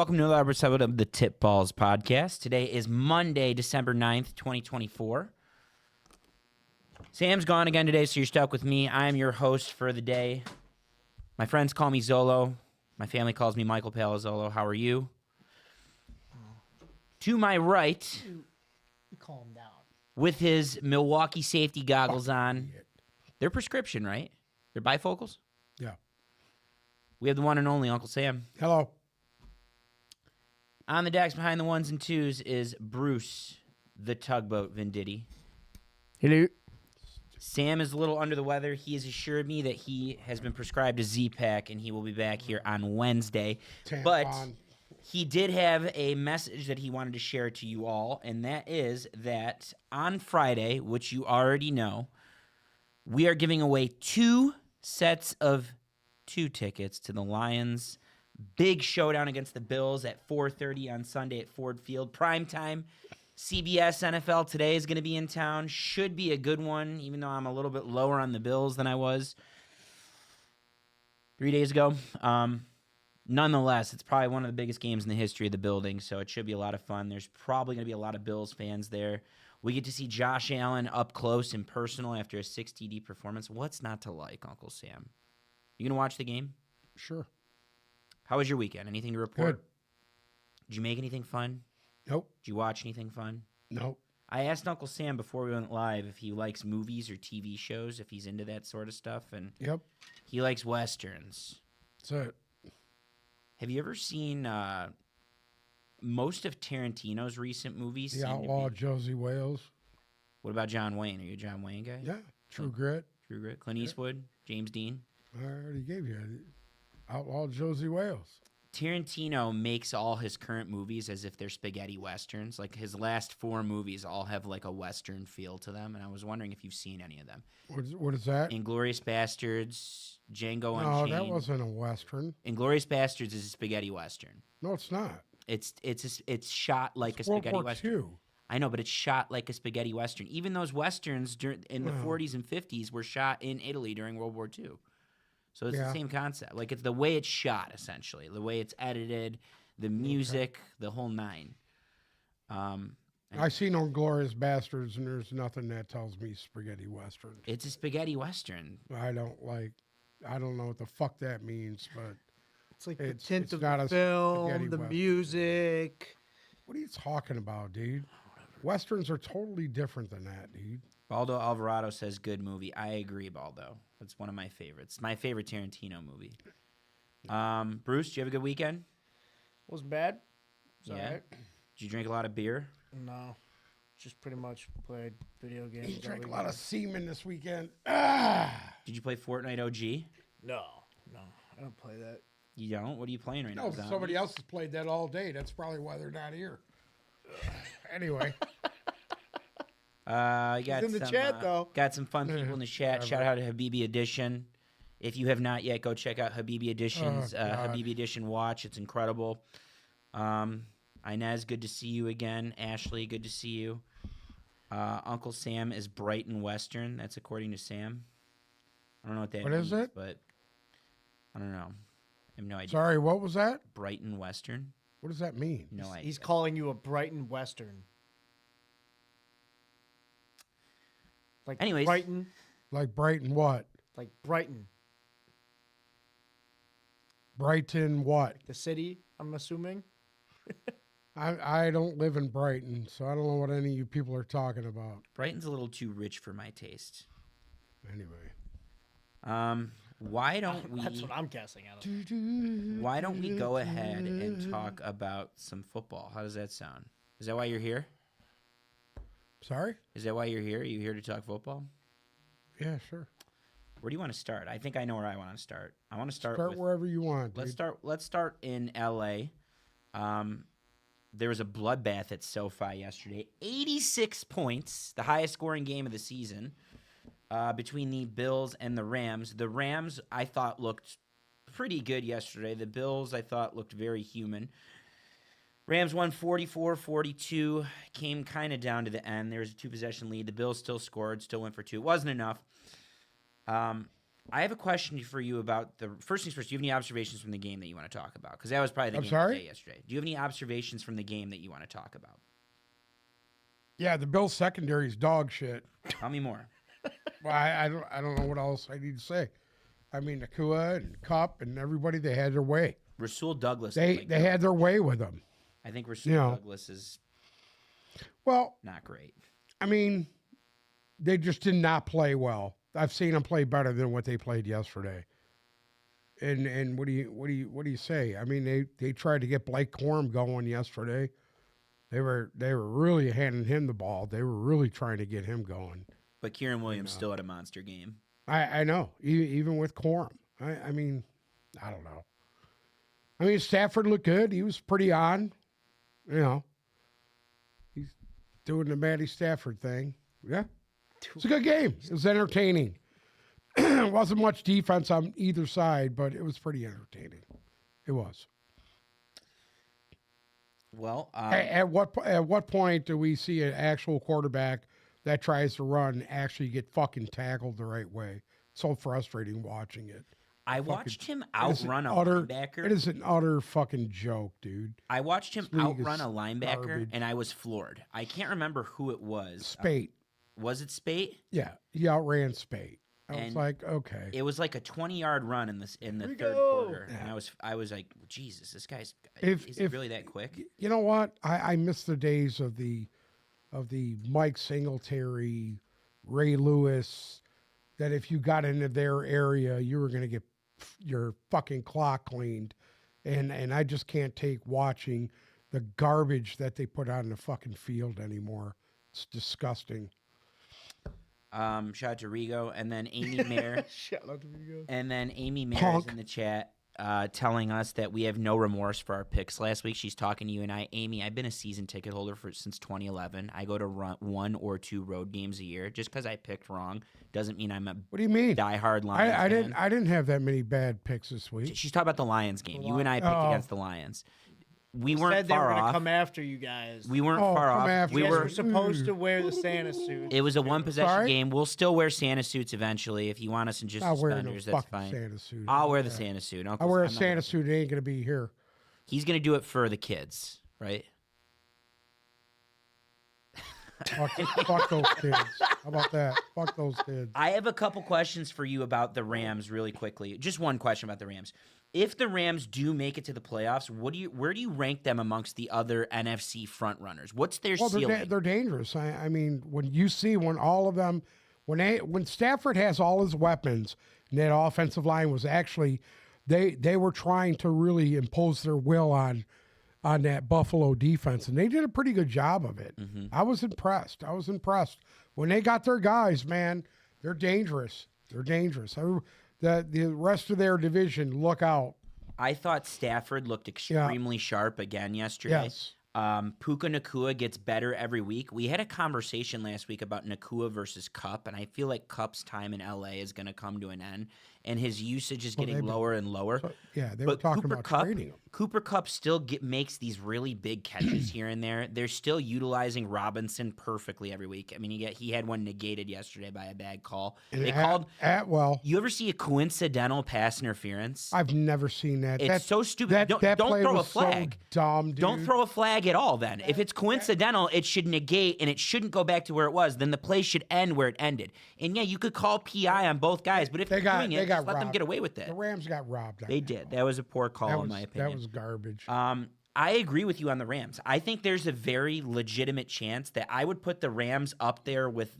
welcome to another episode of the Tip Balls podcast. Today is Monday, December 9th, 2024. Sam's gone again today, so you're stuck with me. I'm your host for the day. My friends call me Zolo. My family calls me Michael Palazzolo. How are you? To my right, Calm down. with his Milwaukee safety goggles on. They're prescription, right? They're bifocals? Yeah. We have the one and only Uncle Sam. Hello. On the decks behind the ones and twos is Bruce, the tugboat Venditti. Hello. Sam is a little under the weather. He has assured me that he has been prescribed a Z-Pack and he will be back here on Wednesday. But he did have a message that he wanted to share to you all, and that is that on Friday, which you already know, we are giving away 2 sets of 2 tickets to the Lions' big showdown against the Bills at 4:30 on Sunday at Ford Field. Primetime. CBS NFL Today is going to be in town. Should be a good one, even though I'm a little bit lower on the Bills than I was 3 days ago. Nonetheless, it's probably one of the biggest games in the history of the building, so it should be a lot of fun. There's probably going to be a lot of Bills fans there. We get to see Josh Allen up close and personal after a 6 TD performance. What's not to like, Uncle Sam? You going to watch the game? Sure. How was your weekend? Anything to report? Good. Did you make anything fun? Nope. Did you watch anything fun? Nope. I asked Uncle Sam before we went live if he likes movies or TV shows, if he's into that sort of stuff, and Yep. he likes Westerns. That's it. Have you ever seen most of Tarantino's recent movies? The Outlaw Josie Wales. What about John Wayne? Are you a John Wayne guy? Yeah. True Grit. True Grit. Clint Eastwood? James Dean? I already gave you it. Outlaw Josie Wales. Tarantino makes all his current movies as if they're spaghetti westerns. Like his last 4 movies all have like a western feel to them, and I was wondering if you've seen any of them. What is that? Inglourious Bastards, Django No, Unchained. that wasn't a Western. Inglourious Bastards is a spaghetti western. No, it's not. It's shot like It's a spaghetti World War western. II. I know, but it's shot like a spaghetti western. Even those westerns in the Wow. 40s and 50s were shot in Italy during World War II. So it's the Yeah. same concept. Like it's the way it's shot, essentially, the way it's edited, the music, the whole nine. I see no Glorious Bastards, and there's nothing that tells me spaghetti Western. It's a spaghetti western. I don't know what the fuck that means, but It's like It's- the tint it's of not the a film, spaghetti the western. music. what are you talking about, dude? Westerns are totally different than that, dude. Baldo Alvarado says good movie. I agree, Baldo. That's one of my favorites. My favorite Tarantino movie. Bruce, did you have a good weekend? Wasn't bad. It's Yeah. alright. Did you drink a lot of beer? No. Just pretty much played video games. You all drank a weekend. lot of semen this weekend. Did you play Fortnite OG? No. I don't play that. You don't? What are you playing right now? No, Zombies? somebody else has played that all day. That's probably why they're not here. Anyway, You got in the some, chat, though. Got some fun people in the chat. Shout out to Habibi Edition. If you have not yet, go check out Habibi Edition's God. Habibi Edition watch. It's incredible. Inez, good to see you again. Ashley, good to see you. Uncle Sam is Brighton Western. That's according to Sam. I don't know what that What means, is it? but I don't know. I have no idea. sorry, what was that? Brighton Western? What does that mean? No idea. He's calling you a Brighton Western. Like Anyways. Brighton. Like Brighton what? Like Brighton. Brighton what? The city, I'm assuming. I don't live in Brighton, so I don't know what any of you people are talking about. Brighton's a little too rich for my taste. Anyway. Why don't we? That's what I'm guessing. I don't Why don't we go ahead and talk about some football? How does that sound? Is that why you're here? Sorry? Is that why you're here? Are you here to talk football? Yeah, sure. Where do you want to start? I think I know where I want to start. I want to start Start with, wherever you want, let's dude. start in LA. There was a bloodbath at SoFi yesterday. 86 points, the highest scoring game of the season, between the Bills and the Rams. The Rams, I thought, looked pretty good yesterday. The Bills, I thought, looked very human. Rams won 44-42, came kind of down to the end. There was a 2-possession lead. The Bills still scored, still went for 2. It wasn't enough. I have a question for you about the first things first. Do you have any observations from the game that you want to talk about? Because that was probably the game of the day yesterday. Do you have any observations from the game that you want to talk about? Yeah, the Bills secondary is dog shit. Tell me more. Well, I don't know what else I need to say. I mean, Nakua and Kupp and everybody, they had their way. Rasul Douglas. They had their way with them. I think Rasul Douglas is not great. I mean, they just did not play well. I've seen them play better than what they played yesterday. And what do you say? I mean, they tried to get Blake Corum going yesterday. They were really handing him the ball. They were really trying to get him going. But Kieran Williams still had a monster game. I know, even with Corum. I mean, I don't know. I mean, Stafford looked good. He was pretty on. He's doing the Matty Stafford thing. Yeah. It's a good game. It was entertaining. It wasn't much defense on either side, but it was pretty entertaining. It was. Well, at what point do we see an actual quarterback that tries to run actually get fucking tackled the right way? So frustrating watching it. I watched him outrun a linebacker. It is an utter fucking joke, dude. I watched him outrun a linebacker, and I was floored. I can't remember who it was. Spate. Was it Spate? Yeah, he outran Spate. I was like, okay. It was like a 20-yard run in the third quarter, and I was like, Jesus, this guy's is he really that quick? You know what? I miss the days of the Mike Singletary, Ray Lewis, that if you got into their area, you were going to get your fucking clock cleaned, and I just can't take watching the garbage that they put on the fucking field anymore. It's disgusting. Shout out to Rigo, and then Amy Mayer. Shout out to Rigo. And then Amy Mayer is in the chat telling us that we have no remorse for our picks. Last week, she's talking to you and I. Amy, I've been a season ticket holder since 2011. I go to one or two road games a year. Just because I picked wrong doesn't mean I'm a what do you mean diehard Lions fan. I didn't have that many bad picks this week. She's talking about the Lions game. You and I picked against the Lions. We weren't far off. Come after you guys. We weren't far off. We were supposed to wear the Santa suit. It was a one-possession game. We'll still wear Santa suits eventually. If you want us in just suspenders, that's fine. Santa suit. I'll wear the Santa suit. I'll wear a Santa suit. It ain't gonna be here. He's gonna do it for the kids, right? Fuck those kids. How about that? Fuck those kids. I have a couple questions for you about the Rams really quickly. Just one question about the Rams. If the Rams do make it to the playoffs, where do you rank them amongst the other NFC front runners? What's their ceiling? They're dangerous. I mean, when all of them, when Stafford has all his weapons, and that offensive line was actually, they were trying to really impose their will on that Buffalo defense, and they did a pretty good job of it. Mm-hmm. I was impressed. When they got their guys, man, they're dangerous. The rest of their division, look out. I thought Stafford looked extremely sharp again yesterday. Yes. Puka Nacua gets better every week. We had a conversation last week about Nacua versus Kupp, and I feel like Kupp's time in LA is going to come to an end, and his usage is getting lower and lower. They were talking about trading him. Cooper Kupp still makes these really big catches here and there. They're still utilizing Robinson perfectly every week. I mean, he had one negated yesterday by a bad call. And called Atwell. You ever see a coincidental pass interference? I've never seen that. It's so stupid. Don't throw a flag. So dumb, dude. Don't throw a flag at all. Then, if it's coincidental, it should negate and it shouldn't go back to where it was. Then the play should end where it ended. And yeah, you could call PI on both guys, but if they're doing it, just let them get away with it. The Rams got robbed. They did. That was a poor call, in my opinion. That was garbage. I agree with you on the Rams. I think there's a very legitimate chance that I would put the Rams up there with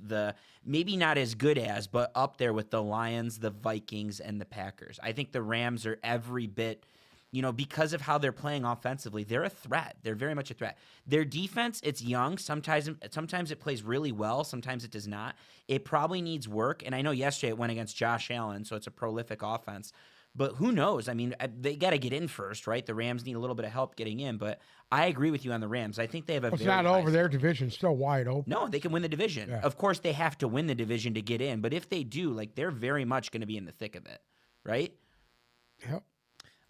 maybe not as good as, but up there with the Lions, the Vikings, and the Packers. I think the Rams are every bit, because of how they're playing offensively, they're a threat. They're very much a threat. Their defense, it's young. Sometimes it plays really well. Sometimes it does not. It probably needs work. And I know yesterday it went against Josh Allen, so it's a prolific offense. But who knows? I mean, they got to get in first, right? The Rams need a little bit of help getting in. But I agree with you on the Rams. I think they have a it's not over. Their division's still wide open. No, they can win the division. Yeah. Of course, they have to win the division to get in. But if they do, they're very much going to be in the thick of it, right? Yep.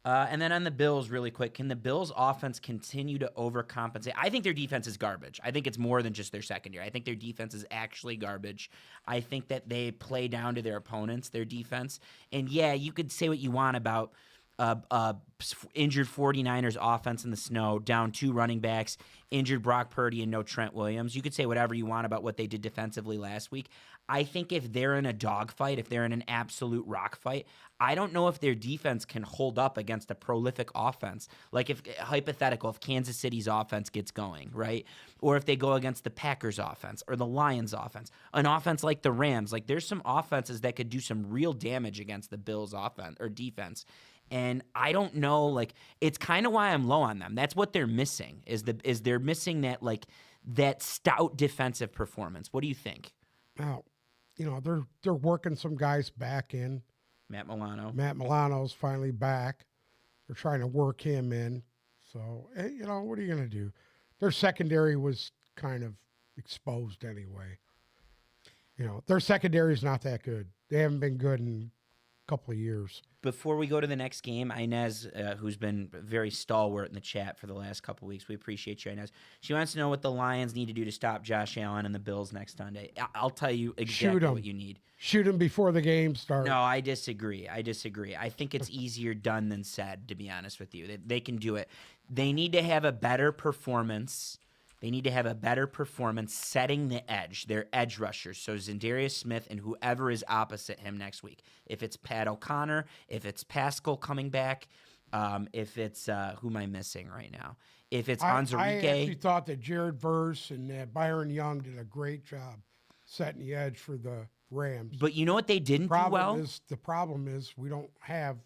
And then on the Bills, really quick, can the Bills' offense continue to overcompensate? I think their defense is garbage. I think it's more than just their secondary. I think their defense is actually garbage. I think that they play down to their opponents, their defense. And yeah, you could say what you want about injured 49ers offense in the snow, down 2 running backs, injured Brock Purdy and no Trent Williams. You could say whatever you want about what they did defensively last week. I think if they're in a dogfight, if they're in an absolute rock fight, I don't know if their defense can hold up against a prolific offense. Like if Kansas City's offense gets going, right? Or if they go against the Packers offense or the Lions offense, an offense like the Rams. Like there's some offenses that could do some real damage against the Bills offense or defense. And I don't know, like it's kind of why I'm low on them. That's what they're missing. Is they're missing that stout defensive performance. What do you think? Now, they're working some guys back in. Matt Milano's finally back. They're trying to work him in. So, what are you going to do? Their secondary was kind of exposed anyway. Their secondary is not that good. They haven't been good in a couple of years. Before we go to the next game, Inez, who's been very stalwart in the chat for the last couple of weeks, we appreciate you, Inez. She wants to know what the Lions need to do to stop Josh Allen and the Bills next Sunday. I'll tell you exactly what you need. Shoot him before the game starts. No, I disagree. I think it's easier done than said, to be honest with you. They can do it. They need to have a better performance. They need to have a better performance setting the edge, their edge rushers. So Za'Darius Smith and whoever is opposite him next week. If it's Pat O'Connor, if it's Pascal coming back, if it's who am I missing right now? If it's Onwuzurike. I actually thought that Jared Verse and Byron Young did a great job setting the edge for the Rams. But you know what they didn't do well? The problem is we don't have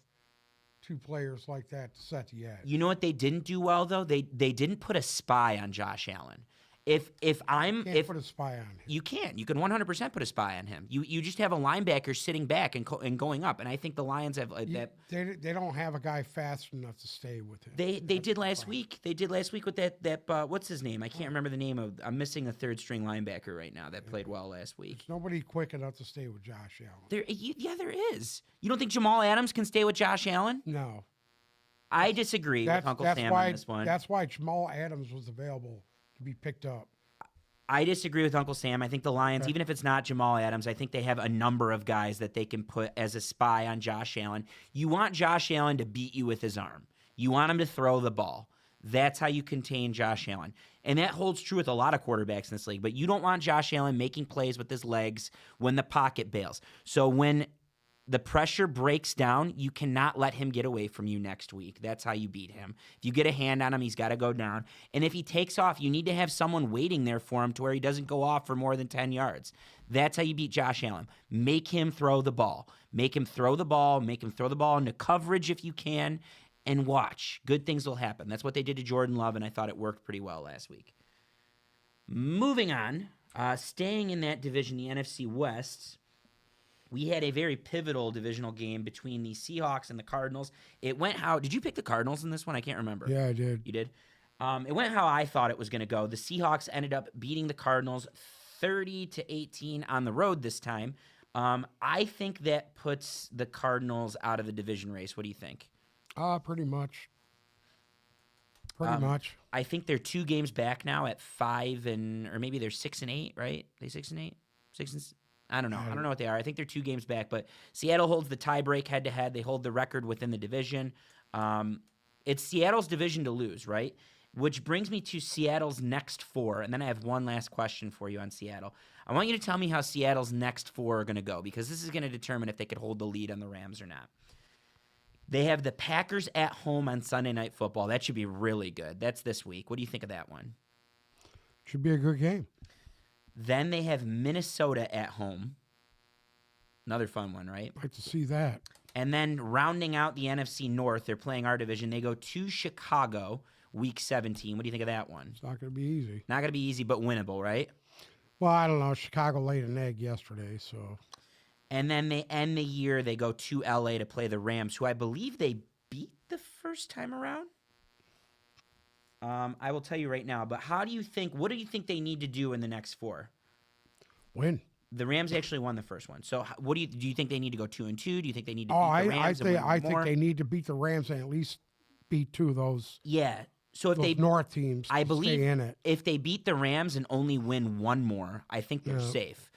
2 players like that to set the edge. You know what they didn't do well though? They didn't put a spy on Josh Allen. If put a spy on him. You can 100% put a spy on him. You just have a linebacker sitting back and going up, and I think the Lions have that. They don't have a guy fast enough to stay with him. They did last week. They did last week with that what's his name? I can't remember the name of. I'm missing a 3rd string linebacker right now that played well last week. There's nobody quick enough to stay with Josh Allen. There is. You don't think Jamal Adams can stay with Josh Allen? No. I disagree with Uncle Sam on this one. That's why Jamal Adams was available to be picked up. I disagree with Uncle Sam. I think the Lions, even if it's not Jamal Adams, I think they have a number of guys that they can put as a spy on Josh Allen. You want Josh Allen to beat you with his arm. You want him to throw the ball. That's how you contain Josh Allen. And that holds true with a lot of quarterbacks in this league. But you don't want Josh Allen making plays with his legs when the pocket bails. So when the pressure breaks down, you cannot let him get away from you next week. That's how you beat him. If you get a hand on him, he's got to go down. And if he takes off, you need to have someone waiting there for him to where he doesn't go off for more than 10 yards. That's how you beat Josh Allen. Make him throw the ball. Make him throw the ball. Make him throw the ball into coverage if you can, and watch. Good things will happen. That's what they did to Jordan Love, and I thought it worked pretty well last week. Moving on, staying in that division, the NFC West, we had a very pivotal divisional game between the Seahawks and the Cardinals. It went how... Did you pick the Cardinals in this one? I can't remember. Yeah, I did. You did? It went how I thought it was going to go. The Seahawks ended up beating the Cardinals 30-18 on the road this time. I think that puts the Cardinals out of the division race. What do you think? Pretty much. Pretty much. I think they're 2 games back now at 5 or maybe they're 6-8, right? They 6-8? I don't know. I don't know what they are. I think they're 2 games back, but Seattle holds the tiebreak head-to-head. They hold the record within the division. It's Seattle's division to lose, right? Which brings me to Seattle's next 4, and then I have one last question for you on Seattle. I want you to tell me how Seattle's next 4 are going to go, because this is going to determine if they could hold the lead on the Rams or not. They have the Packers at home on Sunday Night Football. That should be really good. That's this week. What do you think of that one? Should be a good game. Then they have Minnesota at home. Another fun one, right? I'd like to see that. And then rounding out the NFC North, they're playing our division. They go to Chicago, Week 17. What do you think of that one? It's not going to be easy. Not going to be easy, but winnable, right? Well, I don't know. Chicago laid an egg yesterday, so... And then they end the year, they go to L.A. to play the Rams, who I believe they beat the first time around. I will tell you right now, but what do you think they need to do in the next 4? Win. The Rams actually won the first one. So what do you think they need to go 2-2? Do you think they need to Oh, beat the Rams? I think they need to beat the Rams and at least beat two of those. Yeah. So if those they North teams, I believe stay in it. if they beat the Rams and only win one more, I think they're safe.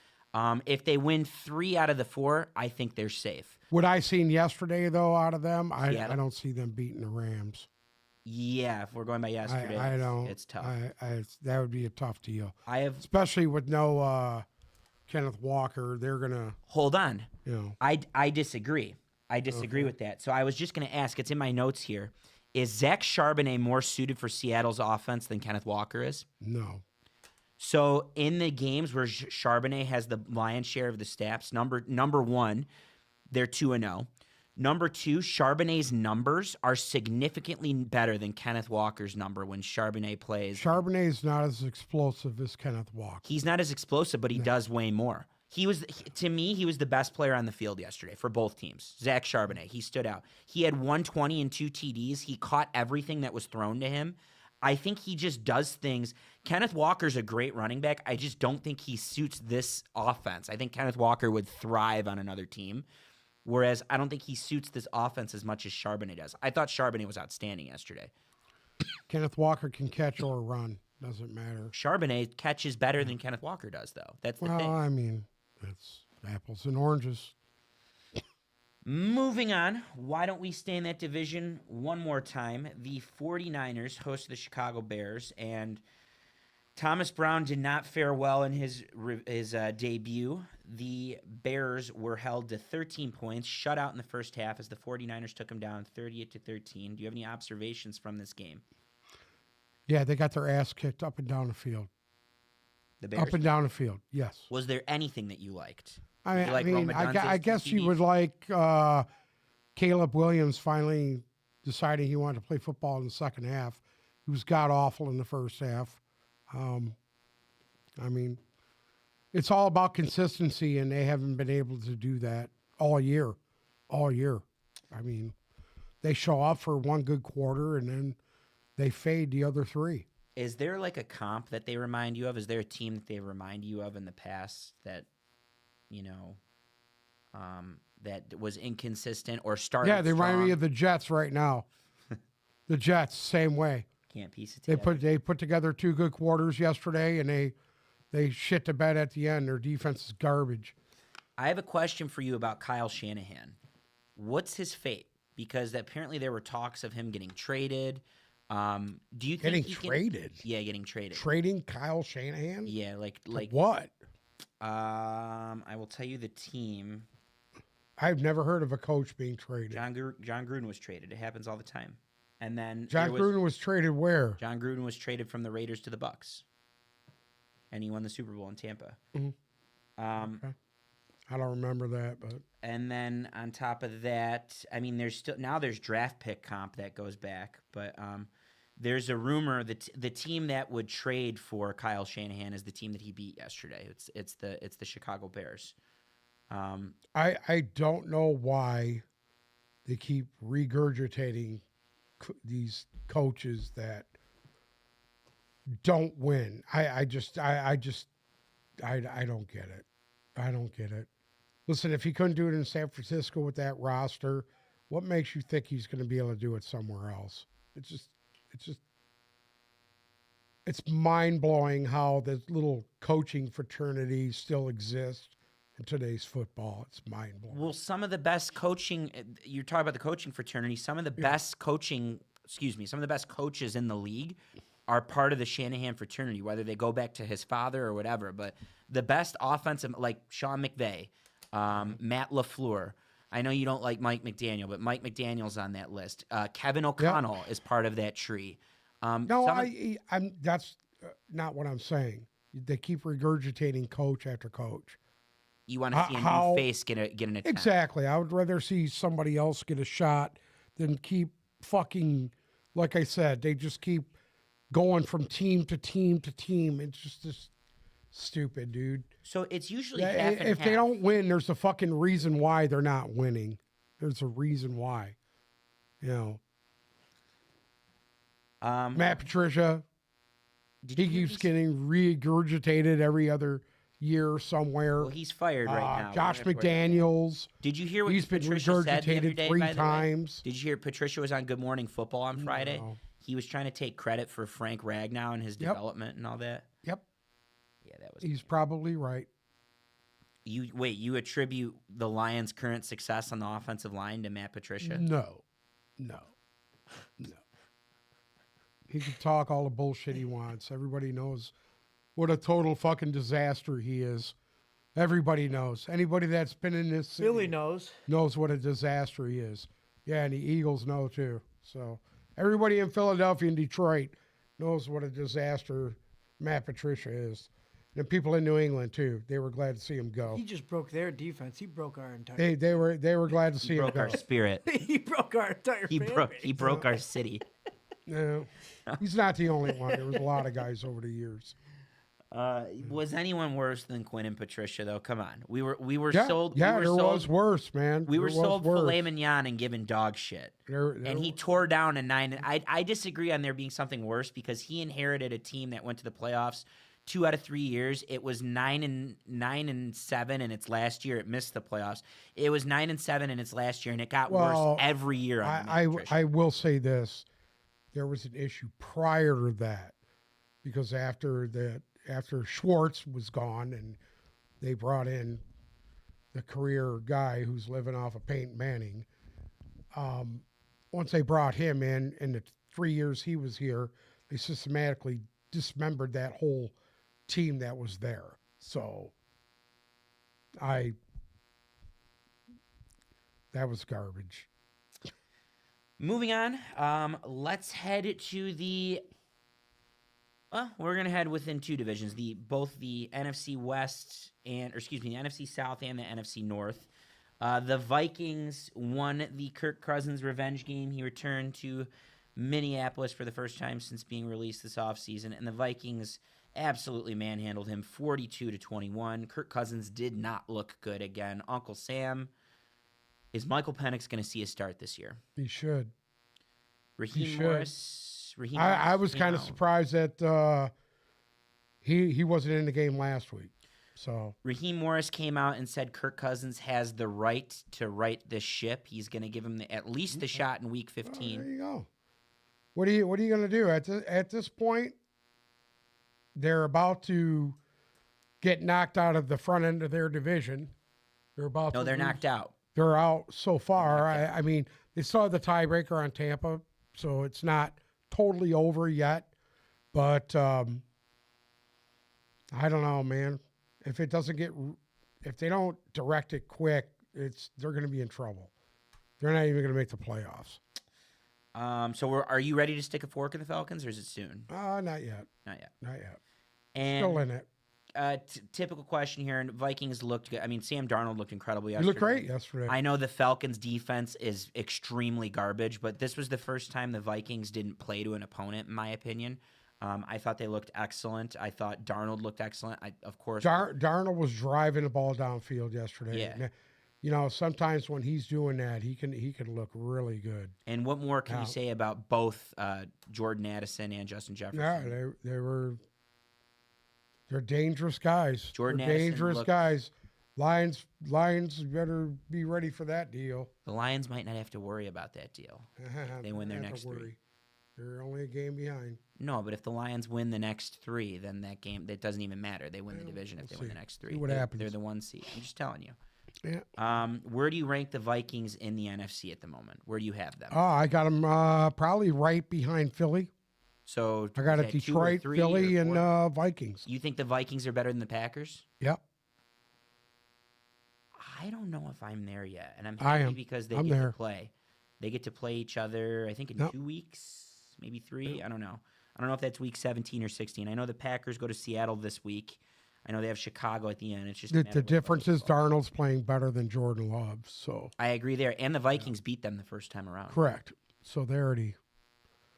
If they win 3 out of the 4, I think they're safe. What I seen yesterday, though, out of them, I Seattle? don't see them beating the Rams. Yeah, if we're going by yesterday, I don't. It's tough. That would be a tough deal, I have especially with no Kenneth Walker. They're gonna hold on. you know. I disagree. I disagree with that. So I was just going to ask. It's in my notes here. Is Zach Charbonnet more suited for Seattle's offense than Kenneth Walker is? No. So in the games where Charbonnet has the lion's share of the snaps, number 1, they're 2-0. Number 2, Charbonnet's numbers are significantly better than Kenneth Walker's number when Charbonnet plays. Charbonnet is not as explosive as Kenneth Walker. He's not as explosive, but he does way more. To me, he was the best player on the field yesterday for both teams. Zach Charbonnet, he stood out. He had 120 and 2 TDs. He caught everything that was thrown to him. I think he just does things. Kenneth Walker's a great running back. I just don't think he suits this offense. I think Kenneth Walker would thrive on another team, whereas I don't think he suits this offense as much as Charbonnet does. I thought Charbonnet was outstanding yesterday. Kenneth Walker can catch or run. Doesn't matter. Charbonnet catches better than Kenneth Walker does, though. That's the thing. Well, I mean, it's apples and oranges. Moving on, why don't we stay in that division one more time? The 49ers host the Chicago Bears, and Thomas Brown did not fare well in his debut. The Bears were held to 13 points, shut out in the first half as the 49ers took them down 38-13. Do you have any observations from this game? Yeah, they got their ass kicked up and down the field. The Bears? Up and down the field, yes. Was there anything that you liked? I guess you would like Caleb Williams finally deciding he wanted to play football in the second half. He was god-awful in the first half. I mean, it's all about consistency, and they haven't been able to do that all year. I mean, they show up for one good quarter, and then they fade the other 3. Is there like a comp that they remind you of? Is there a team that they remind you of in the past that, that was inconsistent or started Yeah, they remind me strong? of the Jets right now. The Jets, same way. Can't piece it together. They put together 2 good quarters yesterday, and they shit the bed at the end. Their defense is garbage. I have a question for you about Kyle Shanahan. What's his fate? Because apparently there were talks of him getting traded. Do you think traded? Yeah, getting traded. Trading Kyle Shanahan? Yeah, like what? I will tell you the team. I've never heard of a coach being traded. John Gruden was traded. It happens all the time. And then John Gruden was traded where? John Gruden was traded from the Raiders to the Bucks, and he won the Super Bowl in Tampa. Mm-hmm. Okay. I don't remember that, but. And then on top of that, I mean, there's draft pick comp that goes back, but there's a rumor that the team that would trade for Kyle Shanahan is the team that he beat yesterday. It's the Chicago Bears. I don't know why they keep regurgitating these coaches that don't win. I don't get it. I don't get it. Listen, if he couldn't do it in San Francisco with that roster, what makes you think he's going to be able to do it somewhere else? It's mind-blowing how this little coaching fraternity still exists in today's football. It's mind-blowing. Well, some of the best coaching, you're talking about the coaching fraternity, some of the best coaches in the league are part of the Shanahan fraternity, whether they go back to his father or whatever. But the best offensive, like Sean McVay, Matt LaFleur. I know you don't like Mike McDaniel, but Mike McDaniel's on that list. Kevin O'Connell is part of that tree. That's not what I'm saying. They keep regurgitating coach after coach. You want to see a new face get an attempt. Exactly. I would rather see somebody else get a shot than keep fucking, like I said, they just keep going from team to team to team. It's just stupid, dude. So it's usually half and if half. they don't win, there's a fucking reason why they're not winning. There's a reason why. Matt Patricia, he keeps getting regurgitated every other year somewhere. Well, he's fired right now. Josh McDaniels. Did you hear what He's been Patricia said the other regurgitated day, 3 by the way? times. Did you hear Patricia was on Good Morning Football on Friday? No. He was trying to take credit for Frank Ragnow and his development and all that. Yep. Yeah, that was. He's probably right. You attribute the Lions' current success on the offensive line to Matt Patricia? No. He can talk all the bullshit he wants. Everybody knows what a total fucking disaster he is. Everybody knows. Anybody that's been in this city Philly knows what a disaster he is. Yeah, and the Eagles know too. So everybody in Philadelphia and Detroit knows what a disaster Matt Patricia is. And people in New England too. They were glad to see him go. he just broke their defense. He broke our entire. They were glad to see him Broke go. our spirit. He broke our entire. He broke our city. No, he's not the only one. There was a lot of guys over the years. Was anyone worse than Quinn and Patricia though? Come on, we were Yeah, sold. yeah, we were there sold, was worse, man. We were There was sold worse. filet mignon and given dog shit. And he tore down a 9. I disagree on there being something worse because he inherited a team that went to the playoffs 2 out of 3 years. It was 9-7 in its last year. It missed the playoffs. It was 9-7 in its last year, and it got worse every year. I will say this: there was an issue prior to that because after Schwartz was gone and they brought in the career guy who's living off of Peyton Manning. Once they brought him in the 3 years he was here, they systematically dismembered that whole team that was there. So that was garbage. Moving on, let's head to the. Well, we're gonna head within 2 divisions. Both the NFC West the NFC South and the NFC North. The Vikings won the Kirk Cousins revenge game. He returned to Minneapolis for the first time since being released this offseason, and the Vikings absolutely manhandled him 42-21. Kirk Cousins did not look good again. Uncle Sam, is Michael Penix going to see a start this year? He should. Raheem Morris. I was kind of surprised that he wasn't in the game last week. So Raheem Morris came out and said Kirk Cousins has the right to right this ship. He's going to give him at least the shot in Week 15. There you go. What are you going to do at this point? They're about to get knocked out of the front end of their division. They're knocked out. They're out so far. I mean, they still have the tiebreaker on Tampa, so it's not totally over yet. But I don't know, man. If they don't direct it quick, they're going to be in trouble. They're not even going to make the playoffs. So are you ready to stick a fork in the Falcons, or is it soon? Not yet. Not yet. And still in it. Typical question here, and Vikings looked good. I mean, Sam Darnold looked incredible yesterday. He looked great yesterday. I know the Falcons' defense is extremely garbage, but this was the first time the Vikings didn't play to an opponent, in my opinion. I thought they looked excellent. I thought Darnold looked excellent. Of course, Darnold was driving the ball downfield yesterday. Yeah. You know, sometimes when he's doing that, he can look really good. And what more can you say about both Jordan Addison and Justin Jefferson? Yeah, they're dangerous guys. Jordan they're Addison dangerous guys. Lions better be ready for that deal. The Lions might not have to worry about that deal. If they win their next 3. They're only a game behind. No, but if the Lions win the next 3, then that doesn't even matter. They win the division if they win the next 3. See what happens. They're the 1 seed. I'm just telling you. Yeah. Where do you rank the Vikings in the NFC at the moment? Where do you have them? Oh, I got them probably right behind Philly. So I got it Detroit, Philly, and Vikings. You think the Vikings are better than the Packers? Yep. I don't know if I'm there yet, and I'm happy because they get to play. They get to play each other, I think, in 2 weeks, maybe 3. I don't know. I don't know if that's week 17 or 16. I know the Packers go to Seattle this week. I know they have Chicago at the end. It's just the difference is Darnold's playing better than Jordan Love. So I agree there, and the Vikings beat them the first time around. Correct. So they already.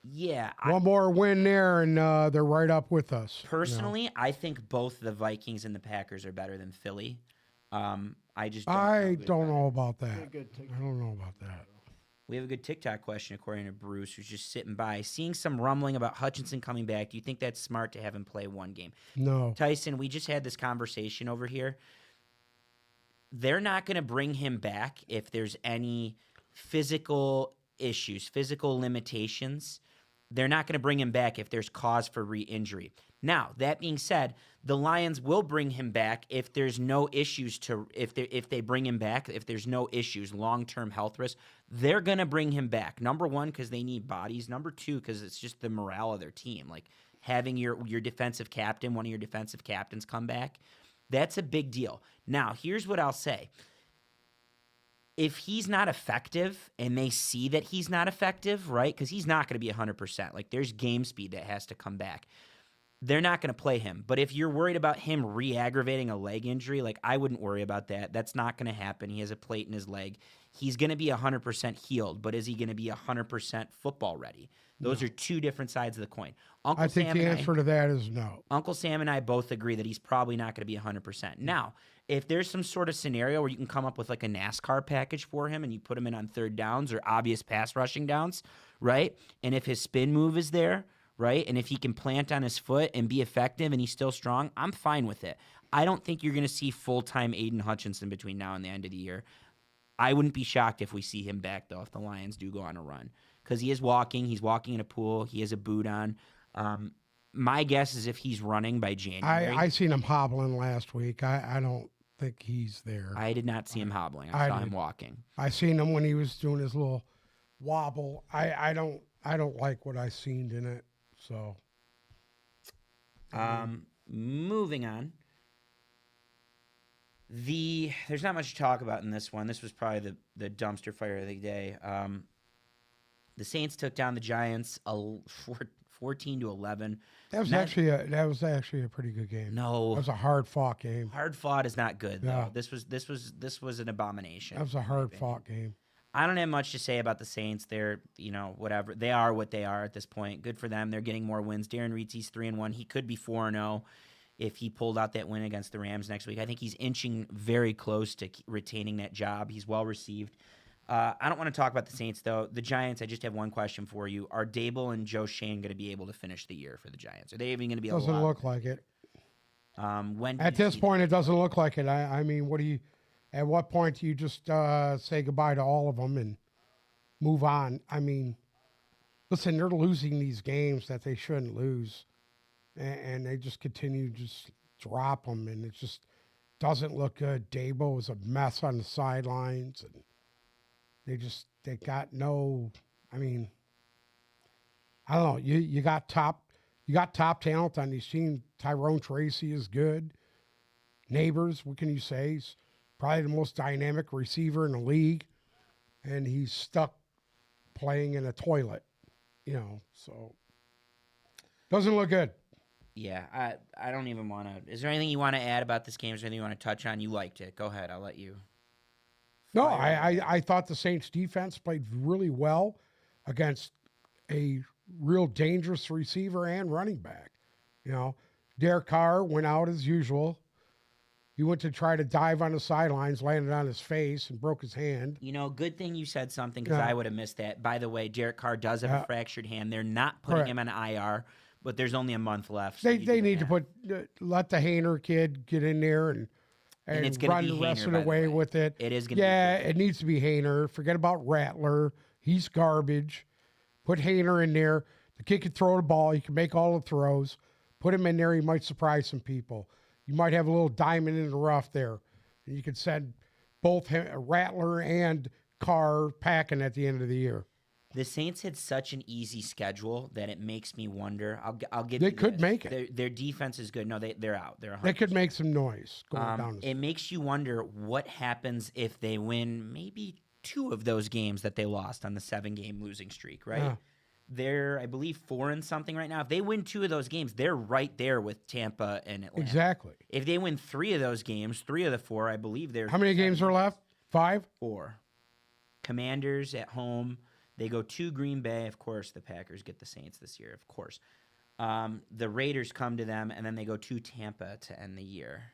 Yeah. One more win there, and they're right up with us. Personally, I think both the Vikings and the Packers are better than Philly. I don't know about that. I don't know about that. We have a good TikTok question according to Bruce, who's just sitting by. Seeing some rumbling about Hutchinson coming back, do you think that's smart to have him play one game? No. Tyson, we just had this conversation over here. They're not going to bring him back if there's any physical issues, physical limitations. They're not going to bring him back if there's cause for re-injury. Now, that being said, the Lions will bring him back if there's no issues if they bring him back, if there's no issues, long-term health risk, they're going to bring him back. Number one, because they need bodies. Number two, because it's just the morale of their team. Like having your defensive captain, one of your defensive captains come back, that's a big deal. Now, here's what I'll say. If he's not effective and they see that he's not effective, right, because he's not going to be 100%. Like there's game speed that has to come back. They're not going to play him. But if you're worried about him re-aggravating a leg injury, like I wouldn't worry about that. That's not going to happen. He has a plate in his leg. He's going to be 100% healed, but is he going to be 100% football ready? Those are two different sides of the coin. I think the answer to that is no. Uncle Sam and I both agree that he's probably not going to be 100%. Now, if there's some sort of scenario where you can come up with like a NASCAR package for him and you put him in on third downs or obvious pass rushing downs, right? And if his spin move is there, right? And if he can plant on his foot and be effective and he's still strong, I'm fine with it. I don't think you're going to see full-time Aiden Hutchinson between now and the end of the year. I wouldn't be shocked if we see him back, though, if the Lions do go on a run. Because he is walking. He's walking in a pool. He has a boot on. My guess is if he's running by January. I seen him hobbling last week. I don't think he's there. I did not see him hobbling. I saw him walking. I seen him when he was doing his little wobble. I don't like what I seen in it. So, moving on. There's not much to talk about in this one. This was probably the dumpster fire of the day. The Saints took down the Giants 14-11. That was actually a pretty good game. No, it was a hard fought game. Hard fought is not good though. Yeah. This was an abomination. That was a hard fought game. I don't have much to say about the Saints. They're, whatever. They are what they are at this point. Good for them. They're getting more wins. Darren Reed's 3-1. He could be 4-0 if he pulled out that win against the Rams next week. I think he's inching very close to retaining that job. He's well received. I don't want to talk about the Saints, though. The Giants, I just have one question for you. Are Dable and Joe Shane going to be able to finish the year for the Giants? Are they even going to be able to? Doesn't look like it. At this point, it doesn't look like it. I mean, at what point do you just say goodbye to all of them and move on? I mean, listen, they're losing these games that they shouldn't lose, and they just continue to just drop them, and it just doesn't look good. Dabo was a mess on the sidelines, and they got no. I mean, I don't know. You got top talent on these teams. Tyrone Tracy is good. Neighbors, what can you say? He's probably the most dynamic receiver in the league, and he's stuck playing in a toilet, so doesn't look good. Yeah, I don't even want to. Is there anything you want to add about this game? Is there anything you want to touch on? You liked it. Go ahead. I'll let you. No, I thought the Saints defense played really well against a real dangerous receiver and running back. Derek Carr went out as usual. He went to try to dive on the sidelines, landed on his face, and broke his hand. Good thing you said something because I would have missed that. By the way, Derek Carr does have a fractured hand. They're not putting him on IR, but there's only a month left. So they need to let the Hayner kid get in there and it's run the rest of the way with it. It is going to be. Yeah, it needs to be Hayner. Forget about Rattler. He's garbage. Put Hayner in there. The kid can throw the ball. He can make all the throws. Put him in there. He might surprise some people. You might have a little diamond in the rough there. And you could send both Rattler and Carr packing at the end of the year. The Saints had such an easy schedule that it makes me wonder. I'll give. They you could this. Make it. Their defense is good. No, they're out. They're 100%. They could make some noise going down. It makes you wonder what happens if they win maybe 2 of those games that they lost on the 7-game losing streak. Right. Yeah. They're, I believe, 4-something right now. If they win 2 of those games, they're right there with Tampa and Atlanta. Exactly. If they win 3 of those games, 3 of the 4, I believe they're. How many games are left? 5? 4. Commanders at home. They go to Green Bay. Of course, the Packers get the Saints this year. Of course. The Raiders come to them, and then they go to Tampa to end the year.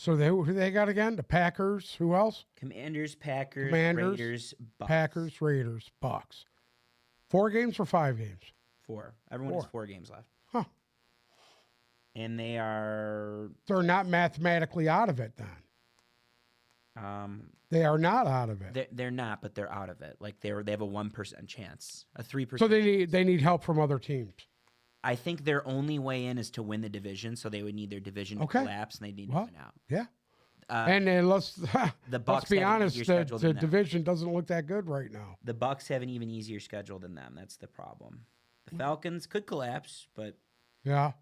So who they got again? The Packers. Who else? Commanders, Packers, Commanders, Raiders, Bucks. Packers, Raiders, Bucks. 4 games or 5 games? 4. Everyone has 4 games left. Huh. And they're not mathematically out of it then. They are not out of it. They're not, but they're out of it. Like they have a 1% chance, a 3%. So they need help from other teams. I think their only way in is to win the division, so they would need their division to collapse, and they need to win out. Yeah. And then let's be honest, the division doesn't look that good right now. The Bucks have an even easier schedule than them. That's the problem. The Falcons could collapse, but yeah.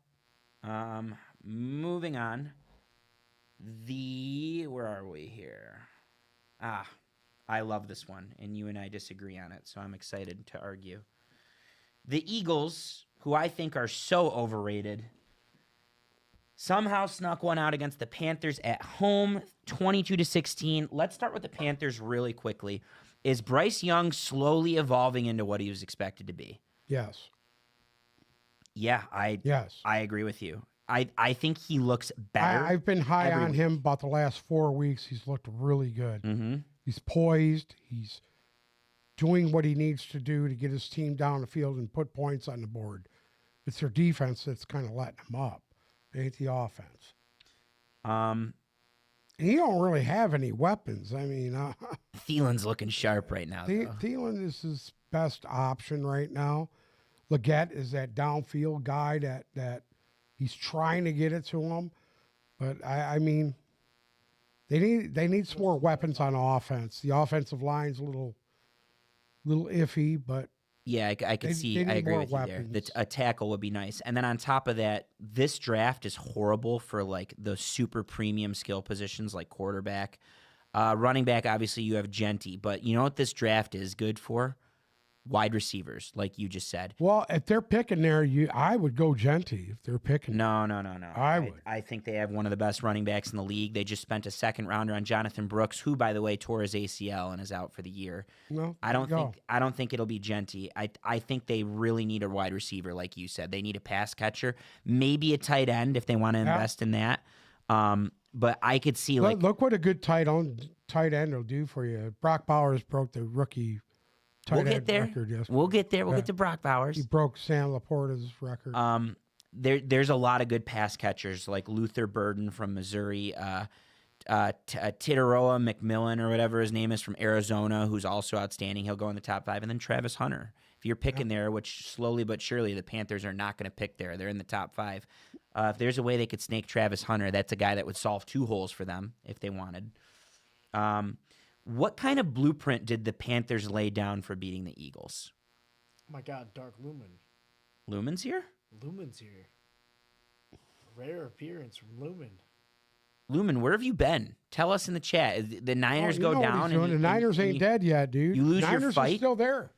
Moving on. Where are we here? I love this one, and you and I disagree on it, so I'm excited to argue. The Eagles, who I think are so overrated, somehow snuck one out against the Panthers at home, 22-16. Let's start with the Panthers really quickly. Is Bryce Young slowly evolving into what he was expected to be? Yes. Yeah, I agree with you. I think he looks better. I've been high on him about the last 4 weeks. He's looked really good. Mm-hmm. He's poised. He's doing what he needs to do to get his team down the field and put points on the board. It's their defense that's kind of letting them up. It ain't the offense. And you don't really have any weapons. I mean, Thielen's looking sharp right now. Thielen is his best option right now. Leggett is that downfield guy that he's trying to get it to him. But I mean, they need some more weapons on offense. The offensive line's a little iffy, but yeah, I could see. I agree with you there. A tackle would be nice. And then on top of that, this draft is horrible for like the super premium skill positions like quarterback. Running back, obviously you have Genty, but you know what this draft is good for? Wide receivers, like you just said. Well, if they're picking there, I would go Genty if they're picking. No. I would. I think they have one of the best running backs in the league. They just spent a second rounder on Jonathan Brooks, who, by the way, tore his ACL and is out for the year. No, I don't think it'll be Genty. I think they really need a wide receiver, like you said. They need a pass catcher, maybe a tight end if they want to invest in that. But I could see look what a good tight end will do for you. Brock Bowers broke the rookie. We'll get there. We'll get there. We'll get to Brock Bowers. He broke Sam Laporta's record. There's a lot of good pass catchers like Luther Burden from Missouri, Titaroa McMillan or whatever his name is from Arizona, who's also outstanding. He'll go in the top 5, and then Travis Hunter. If you're picking there, which slowly but surely the Panthers are not going to pick there, they're in the top 5. If there's a way they could snake Travis Hunter, that's a guy that would solve 2 holes for them if they wanted. What kind of blueprint did the Panthers lay down for beating the Eagles? Oh my God, Dark Lumen. Lumen's here? Lumen's here. Rare appearance from Lumen. Lumen, where have you been? Tell us in the chat. The Niners go down. The Niners ain't dead yet, dude. You lose Niners your fight? are still there.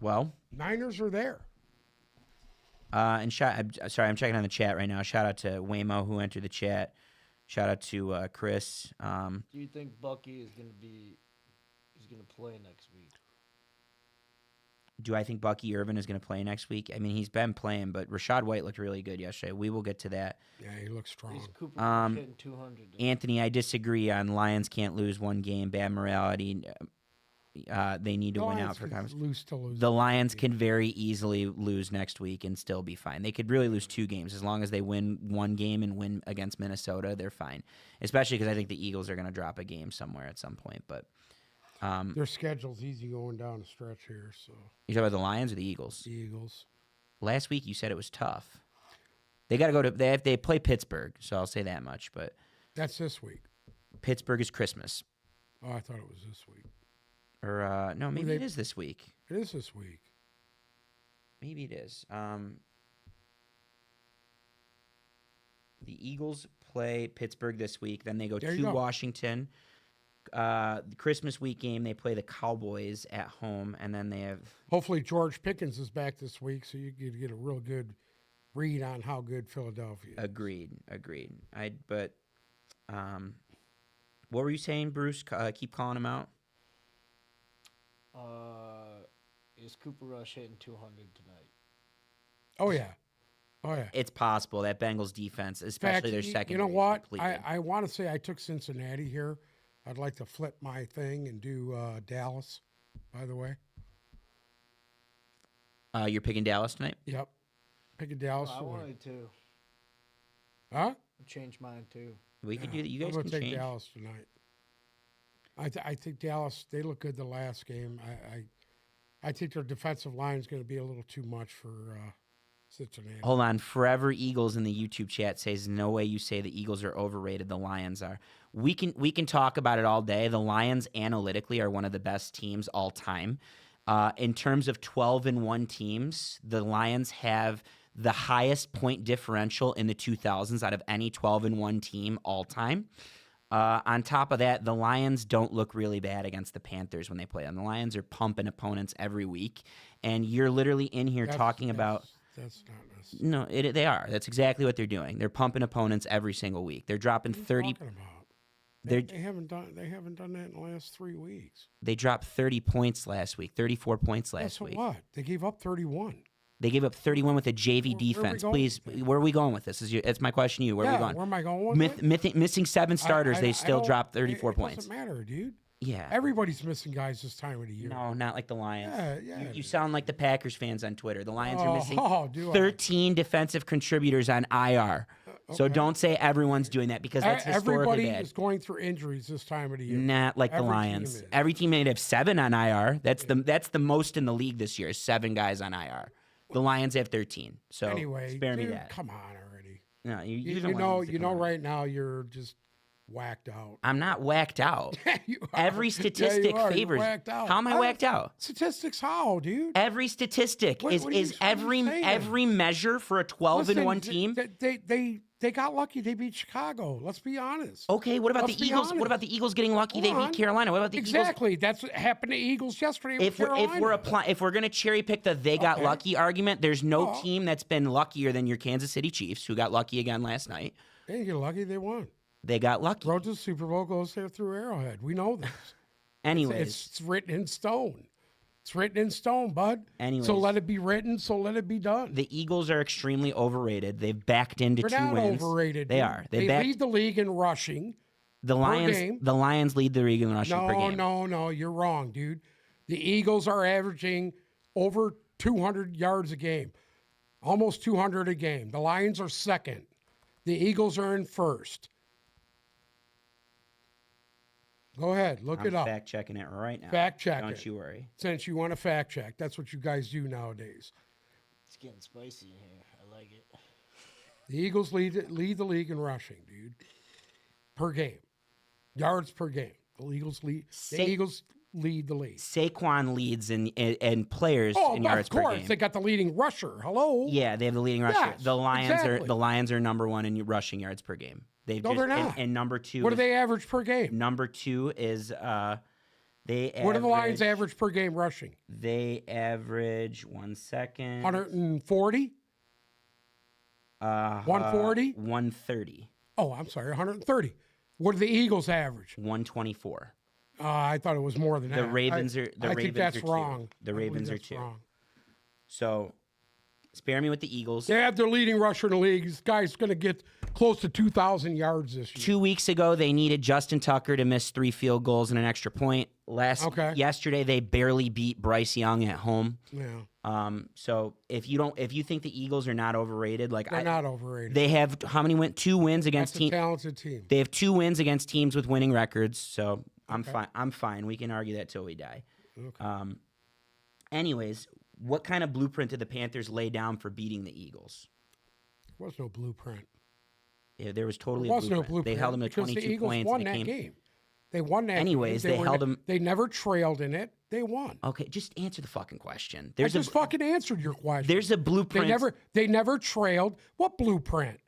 Well, Niners are there. I'm checking on the chat right now. Shout out to Waymo who entered the chat. Shout out to Chris. Do you think Bucky is going to play next week? Do I think Bucky Irvin is going to play next week? I mean, he's been playing, but Rachaad White looked really good yesterday. We will get to that. Yeah, he looks strong. He's Cooper hitting 200. Anthony, I disagree on Lions can't lose one game. Bad morality. They need to win out for conference. The Lions can very easily lose next week and still be fine. They could really lose 2 games. As long as they win 1 game and win against Minnesota, they're fine. Especially because I think the Eagles are going to drop a game somewhere at some point. But their schedule's easy going down the stretch here. So you talking about the Lions or the Eagles? The Eagles. Last week you said it was tough. They got to go to they play Pittsburgh, so I'll say that much. But that's this week. Pittsburgh is Christmas. Oh, I thought it was this week. Or no, maybe it is this week. It is this week. Maybe it is. The Eagles play Pittsburgh this week. Then they go to Washington. The Christmas week game, they play the Cowboys at home, and then they have. Hopefully, George Pickens is back this week, so you can get a real good read on how good Philadelphia is. Agreed. What were you saying, Bruce? Keep calling him out. Is Cooper Rush hitting 200 tonight? Oh yeah, Oh, yeah. it's possible that Bengals defense, especially their second. You know what? I want to say I took Cincinnati here. I'd like to flip my thing and do Dallas, by the way. You're picking Dallas tonight? Yep. Picking Dallas. I wanted to. Huh? I changed mine too. We could do that. You guys I'm gonna can take change. Dallas tonight. I think Dallas, they look good the last game. I think their defensive line is going to be a little too much for Cincinnati. Hold on. Forever Eagles in the YouTube chat says, no way you say the Eagles are overrated. The Lions are. We can talk about it all day. The Lions analytically are one of the best teams all time. In terms of 12-1 teams, the Lions have the highest point differential in the 2000s out of any 12-1 team all time. On top of that, the Lions don't look really bad against the Panthers when they play them. The Lions are pumping opponents every week, and you're literally in here talking about. That's not necessary. No, they are. That's exactly what they're doing. They're pumping opponents every single week. They're dropping 30. They haven't done that in the last 3 weeks. They dropped 30 points last week. 34 points last week. So what? They gave up 31. They gave up 31 with a JV defense. Please, where are we going with this? That's my question to you. Where are we going? Where am I going with it? Missing 7 starters, they still dropped 34 points. It doesn't matter, dude. Yeah. Everybody's missing guys this time of the year. No, not like the Lions. Yeah. You sound like the Packers fans on Twitter. The Lions are missing do 13 defensive contributors on IR. So don't say everyone's doing that because that's historically Everybody bad. is going through injuries this time of the year. Not like the Lions. Every team may have 7 on IR. That's the most in the league this year is 7 guys on IR. The Lions have 13. So anyway, spare me dude, that. come on already. No, you know, right now you're just whacked out. I'm not whacked out. You are. Every statistic You're favors. whacked out. How am I whacked out? Statistics how, dude? Every statistic What are you every measure for a 12-1 team. They got lucky. They beat Chicago. Let's be honest. Okay, what about Let's the be Eagles? honest. What about the Eagles getting lucky? Hold They on. beat Carolina. What about the Eagles? Exactly. That's what happened to Eagles yesterday with Carolina. If we're gonna cherry pick the they got lucky argument, there's no team that's been luckier than your Kansas City Chiefs, who got lucky again last night. They didn't get lucky. They won. They got lucky. Road to the Super Bowl goes there through Arrowhead. We know this. Anyways, it's written in stone. It's written in stone, bud. Anyways. So let it be written. So let it be done. the Eagles are extremely overrated. They've backed into They're 2 not wins. overrated. They dude. are. They backed, lead the league in rushing. the Lions. game. The Lions lead the league in rushing per game. No. You're wrong, dude. The Eagles are averaging over 200 yards a game, almost 200 a game. The Lions are second. The Eagles are in first. Go ahead, look it up. Fact checking it right now. Fact check Don't it. you worry. Since you want to fact check, that's what you guys do nowadays. It's getting spicy in here. I like it. The Eagles lead the league in rushing, dude, per game, yards per game. The Eagles lead the league. Saquon leads in players in yards of course, per game. they got the leading rusher. Hello. Yeah, they have the leading rusher. Yes, the exactly. Lions are number 1 in rushing yards per game. They're not. And number 2. What do they average per game? Number 2 is What do the Lions average per game rushing? They average 1 second. 140? 140? 130. Oh, I'm sorry, 130. What do the Eagles average? 124. I thought it was more than that. The Ravens are. I think that's are wrong. 2. The Ravens are 2. Wrong. So, spare me with the Eagles. They have their leading rusher in the league. This guy's going to get close to 2,000 yards this year. 2 weeks ago, they needed Justin Tucker to miss 3 field goals and an extra point. Yesterday, they barely beat Bryce Young at home. Yeah. So if you think the Eagles are not overrated, they're not overrated. They have how many 2 wins against teams? Talented team. They have 2 wins against teams with winning records. So I'm fine. I'm fine. We can argue that till we die. Okay. Anyways, what kind of blueprint did the Panthers lay down for beating the Eagles? There was no blueprint. Yeah, there was totally There was a no blueprint. blueprint. They held them to because 22 the Eagles points. won that game. They won that Anyways, game. they held them. They never trailed in it. They won. Okay, just answer the fucking question. I just fucking answered your question. There's a blueprint. They never trailed. What blueprint?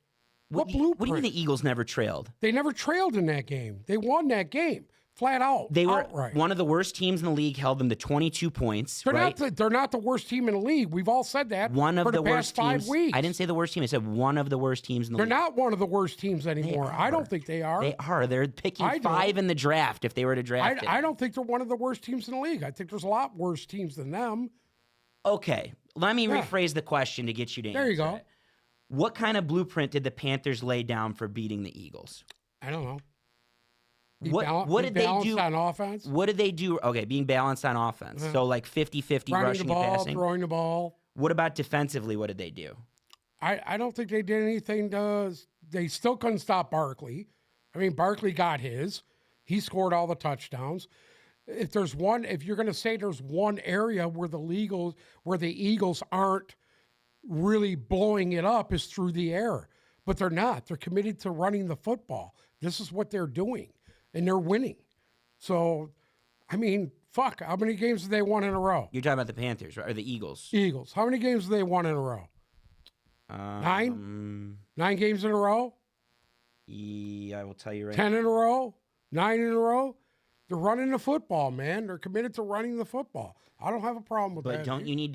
What blueprint? What do you mean the Eagles never trailed? They never trailed in that game. They won that game. Flat out. They were outright. one of the worst teams in the league, held them to 22 points. They're right? they're not the worst team in the league. We've all said that. One of for the past worst 5 teams. weeks. I didn't say the worst team. I said one of the worst teams in the They're league. not one of the worst teams anymore. I don't think they are. They are. They're picking I 5 in the draft if they were to draft it. I don't think they're one of the worst teams in the league. I think there's a lot worse teams than them. Okay, let me rephrase the question to get you to There you answer go. it. What kind of blueprint did the Panthers lay down for beating the Eagles? I don't know. What did they do on offense? What did they do? Okay, being balanced on offense. So like 50-50 Running rushing the ball, and passing. throwing the ball. What about defensively? What did they do? I don't think they did anything they still couldn't stop Barkley. I mean, Barkley got his. He scored all the touchdowns. If you're going to say there's one area where the Eagles aren't really blowing it up is through the air, but they're not. They're committed to running the football. This is what they're doing, and they're winning. So, I mean, fuck, how many games have they won in a row? You're talking about the Panthers, right? Or the Eagles? Eagles. How many games have they won in a row? 9? 9 games in a row? Yeah, I will tell you right 10 in a row? 9 in a row? They're running the football, man. They're committed to running the football. I don't have a problem with that. But don't you need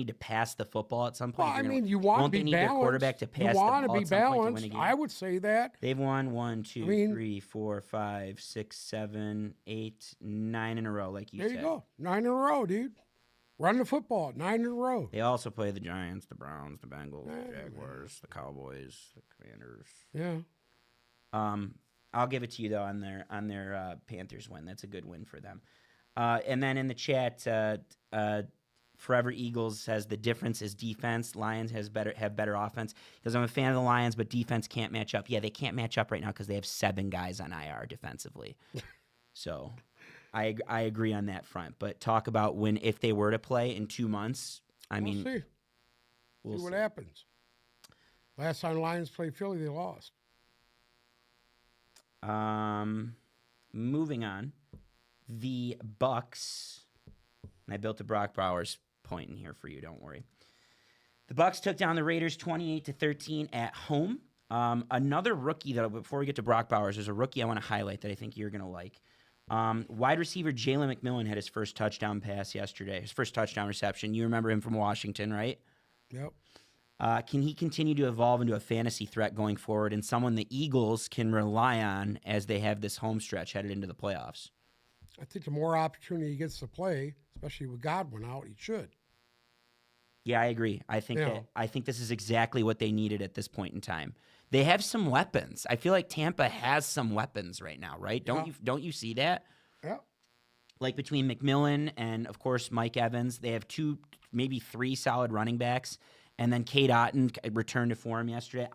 to pass the football at some point? Well, I mean, you want to be balanced. balanced. Their quarterback to pass you the want ball to be at some point to win balanced. a game? I would say that. They've won 1, 2, 3, 4, 5, 6, 7, 8, 9 in a row, like you said. There you go. 9 in a row, dude. Run the football. 9 in a row. They also play the Giants, the Browns, the Bengals, the Jaguars, the Cowboys, the Commanders. Yeah. I'll give it to you though on their Panthers win. That's a good win for them. And then in the chat, Forever Eagles says the difference is defense. Lions have better offense. Because I'm a fan of the Lions, but defense can't match up. Yeah, they can't match up right now because they have 7 guys on IR defensively. So I agree on that front. But talk about if they were to play in 2 months. We'll see. We'll see what happens. Last time Lions played Philly, they lost. Moving on, the Bucks. And I built a Brock Bowers point in here for you. Don't worry. The Bucks took down the Raiders 28-13 at home. Another rookie that before we get to Brock Bowers, there's a rookie I want to highlight that I think you're gonna like. Wide receiver Jalen McMillan had his first touchdown pass yesterday. His first touchdown reception. You remember him from Washington, right? Yep. Can he continue to evolve into a fantasy threat going forward and someone the Eagles can rely on as they have this home stretch headed into the playoffs? I think the more opportunity he gets to play, especially with Godwin out, he should. Yeah, I agree. I think this is exactly what they needed at this point in time. They have some weapons. I feel like Tampa has some weapons right now, right? Don't you see that? Yeah. Like between McMillan and of course Mike Evans, they have 2, maybe 3 solid running backs. And then Cade Otton returned to form yesterday.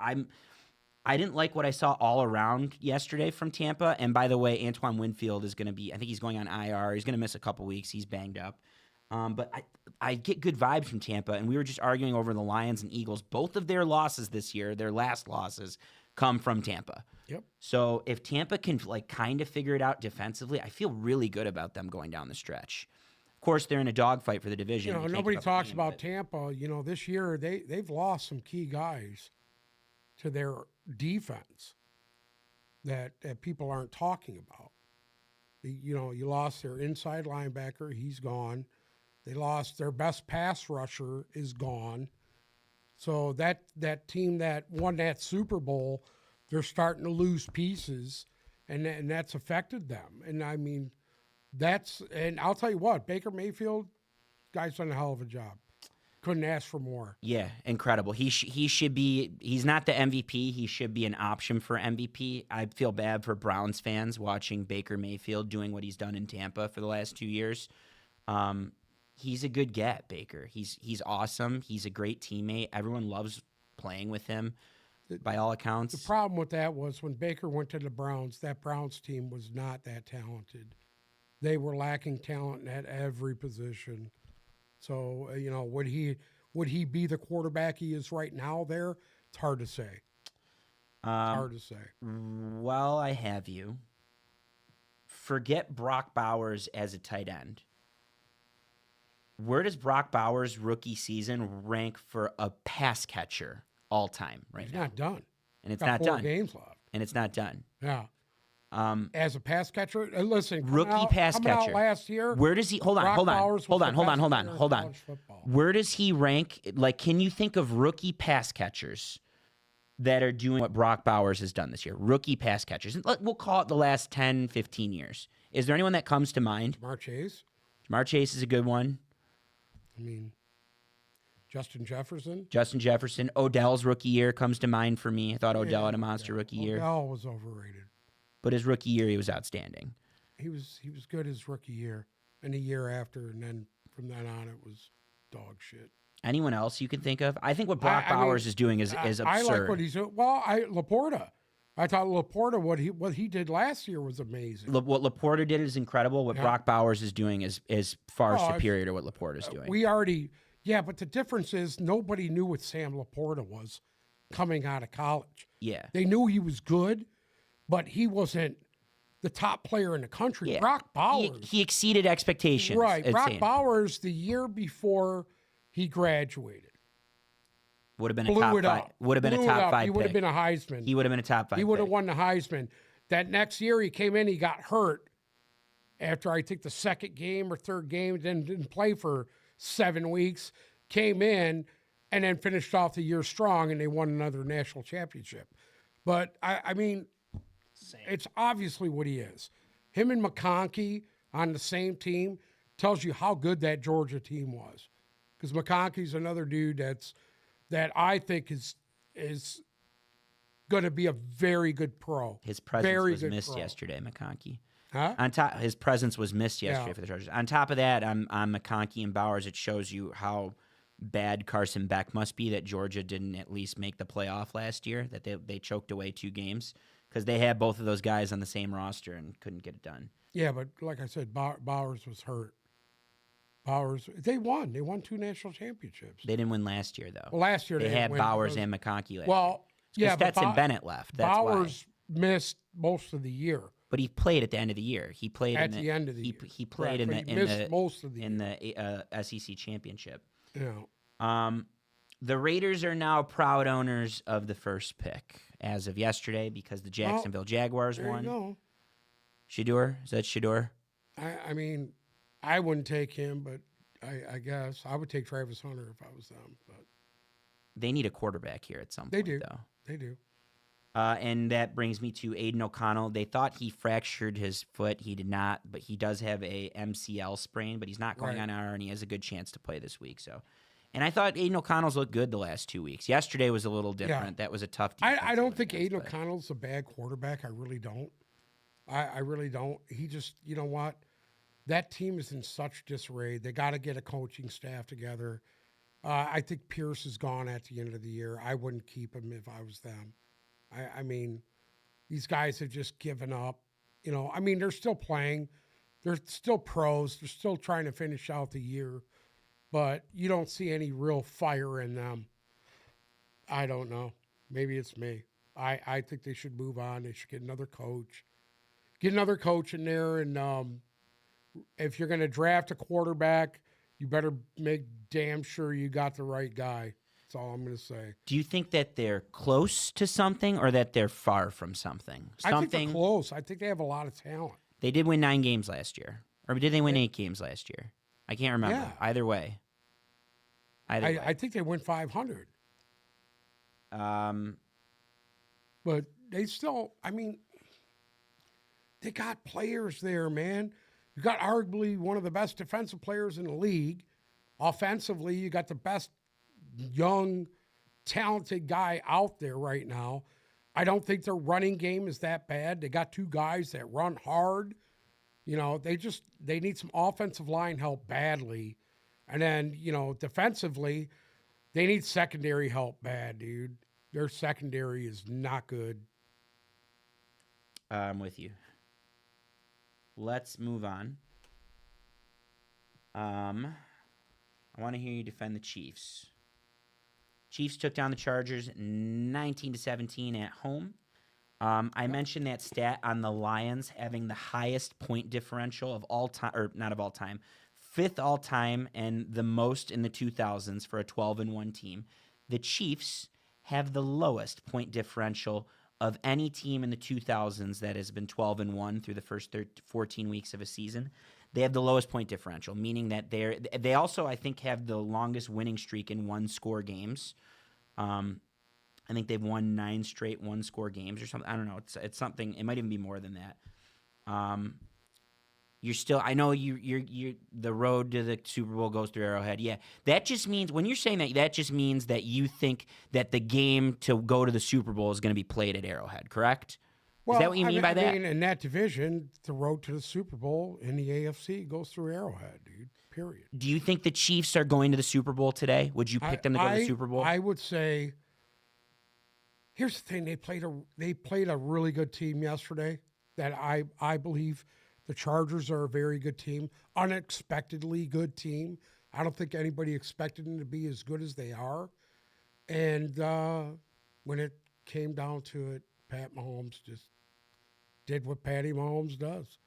I didn't like what I saw all around yesterday from Tampa. And by the way, Antoine Winfield is going to be, I think he's going on IR. He's going to miss a couple weeks. He's banged up. But I get good vibes from Tampa. And we were just arguing over the Lions and Eagles. Both of their losses this year, their last losses, come from Tampa. Yep. So if Tampa can kind of figure it out defensively, I feel really good about them going down the stretch. Of course, they're in a dogfight for the division. Nobody talks about Tampa. This year they've lost some key guys to their defense that people aren't talking about. You lost their inside linebacker. He's gone. They lost their best pass rusher is gone. So that team that won that Super Bowl, they're starting to lose pieces, and that's affected them. And I mean, and I'll tell you what, Baker Mayfield, guy's done a hell of a job. Couldn't ask for more. Yeah, incredible. He should be. He's not the MVP. He should be an option for MVP. I feel bad for Browns fans watching Baker Mayfield doing what he's done in Tampa for the last 2 years. He's a good get, Baker. He's awesome. He's a great teammate. Everyone loves playing with him, by all accounts. The problem with that was when Baker went to the Browns, that Browns team was not that talented. They were lacking talent at every position. So, would he be the quarterback he is right now there? It's hard to say. Well, I have you. Forget Brock Bowers as a tight end. Where does Brock Bowers' rookie season rank for a pass catcher all time right now? He's not done. And it's Got not 4 done. games left. And it's not done. Yeah. As a pass catcher, listen, rookie pass coming catcher. Out last year. Where does he? Hold on. Hold on. Football. Where does he rank? Can you think of rookie pass catchers that are doing what Brock Bowers has done this year? Rookie pass catchers. We'll call it the last 10, 15 years. Is there anyone that comes to mind? Jamar Chase. Jamar Chase is a good one. I mean, Justin Jefferson. Justin Jefferson. Odell's rookie year comes to mind for me. I thought Odell had a monster rookie year. Odell was overrated. But his rookie year, he was outstanding. He was good his rookie year, and the year after, and then from then on, it was dog shit. Anyone else you can think of? I think what Brock Bowers is doing is absurd. I like what he's doing. Well, Laporta. I thought Laporta, what he did last year was amazing. What Laporta did is incredible. What Brock Bowers is doing is far superior to what Laporta's doing. But the difference is nobody knew what Sam Laporta was coming out of college. Yeah. They knew he was good, but he wasn't the top player in the country. Yeah. Brock Bowers. He exceeded expectations. Right. Brock Bowers, the year before he graduated, would have been a top five. Would have been a top five. He would have been a Heisman. He would have been a top five. He would have won the Heisman. That next year he came in, he got hurt after I think the second game or third game, then didn't play for 7 weeks, came in and then finished off the year strong, and they won another national championship. But I mean, it's obviously what he is. Him and McConkey on the same team tells you how good that Georgia team was. Because McConkey's another dude that I think is going to be a very good pro. His presence was missed yesterday, McConkey. Huh? His presence was missed yesterday for the Chargers. On top of that, on McConkey and Bowers, it shows you how bad Carson Beck must be that Georgia didn't at least make the playoff last year, that they choked away 2 games, because they had both of those guys on the same roster and couldn't get it done. Yeah, but like I said, Bowers was hurt. They won. They won 2 national championships. They didn't win last year, though. Well, last year they had Bowers and McConkey last year. Yeah, Stetson Bennett left. That's Bowers missed most of the year. But he played at the end of the year. He played at the end of the year. He played in the SEC championship. Yeah. The Raiders are now proud owners of the first pick as of yesterday because the Jacksonville Jaguars won. There you go. Shedeur? Is that Shedeur? I mean, I wouldn't take him, but I guess I would take Travis Hunter if I was them. But they need a quarterback here at some point, though. They do. And that brings me to Aiden O'Connell. They thought he fractured his foot. He did not, but he does have a MCL sprain, but he's not going on IR, and he has a good chance to play this week. And I thought Aiden O'Connell's looked good the last 2 weeks. Yesterday was a little different. Yeah. That was a tough defense. I don't think Aiden O'Connell's a bad quarterback. I really don't. I really don't. He just, you know what? That team is in such disarray. They got to get a coaching staff together. I think Pierce is gone at the end of the year. I wouldn't keep him if I was them. I mean, these guys have just given up. You know, I mean, they're still playing. They're still pros. They're still trying to finish out the year. But you don't see any real fire in them. I don't know. Maybe it's me. I think they should move on. They should get another coach. Get another coach in there. And if you're going to draft a quarterback, you better make damn sure you got the right guy. That's all I'm going to say. Do you think that they're close to something or that they're far from something? I think they're close. I think they have a lot of talent. They did win 9 games last year. Or did they win 8 games last year? I can't remember. Yeah. Either way. I think they went 500. But they still, I mean, they got players there, man. You got arguably one of the best defensive players in the league. Offensively, you got the best young, talented guy out there right now. I don't think their running game is that bad. They got 2 guys that run hard. You know, they need some offensive line help badly. And then, you know, defensively, they need secondary help bad, dude. Their secondary is not good. I'm with you. Let's move on. I want to hear you defend the Chiefs. Chiefs took down the Chargers 19-17 at home. I mentioned that stat on the Lions having the highest point differential of all time, or not of all time, 5th all time and the most in the 2000s for a 12-1 team. The Chiefs have the lowest point differential of any team in the 2000s that has been 12-1 through the first 14 weeks of a season. They have the lowest point differential, meaning that they also, I think, have the longest winning streak in 1-score games. I think they've won 9 straight 1-score games or something. I don't know. It's something. It might even be more than that. You're still. I know you're. The road to the Super Bowl goes through Arrowhead. Yeah, that just means when you're saying that, that just means that you think that the game to go to the Super Bowl is going to be played at Arrowhead. Correct? Well, Is that what you mean by that? I mean, in that division, the road to the Super Bowl in the AFC goes through Arrowhead, dude. Period. Do you think the Chiefs are going to the Super Bowl today? Would you pick them to go to the Super Bowl? I would say. Here's the thing: they played a really good team yesterday. That I believe the Chargers are a very good team, unexpectedly good team. I don't think anybody expected them to be as good as they are. And when it came down to it, Pat Mahomes just did what Patty Mahomes does.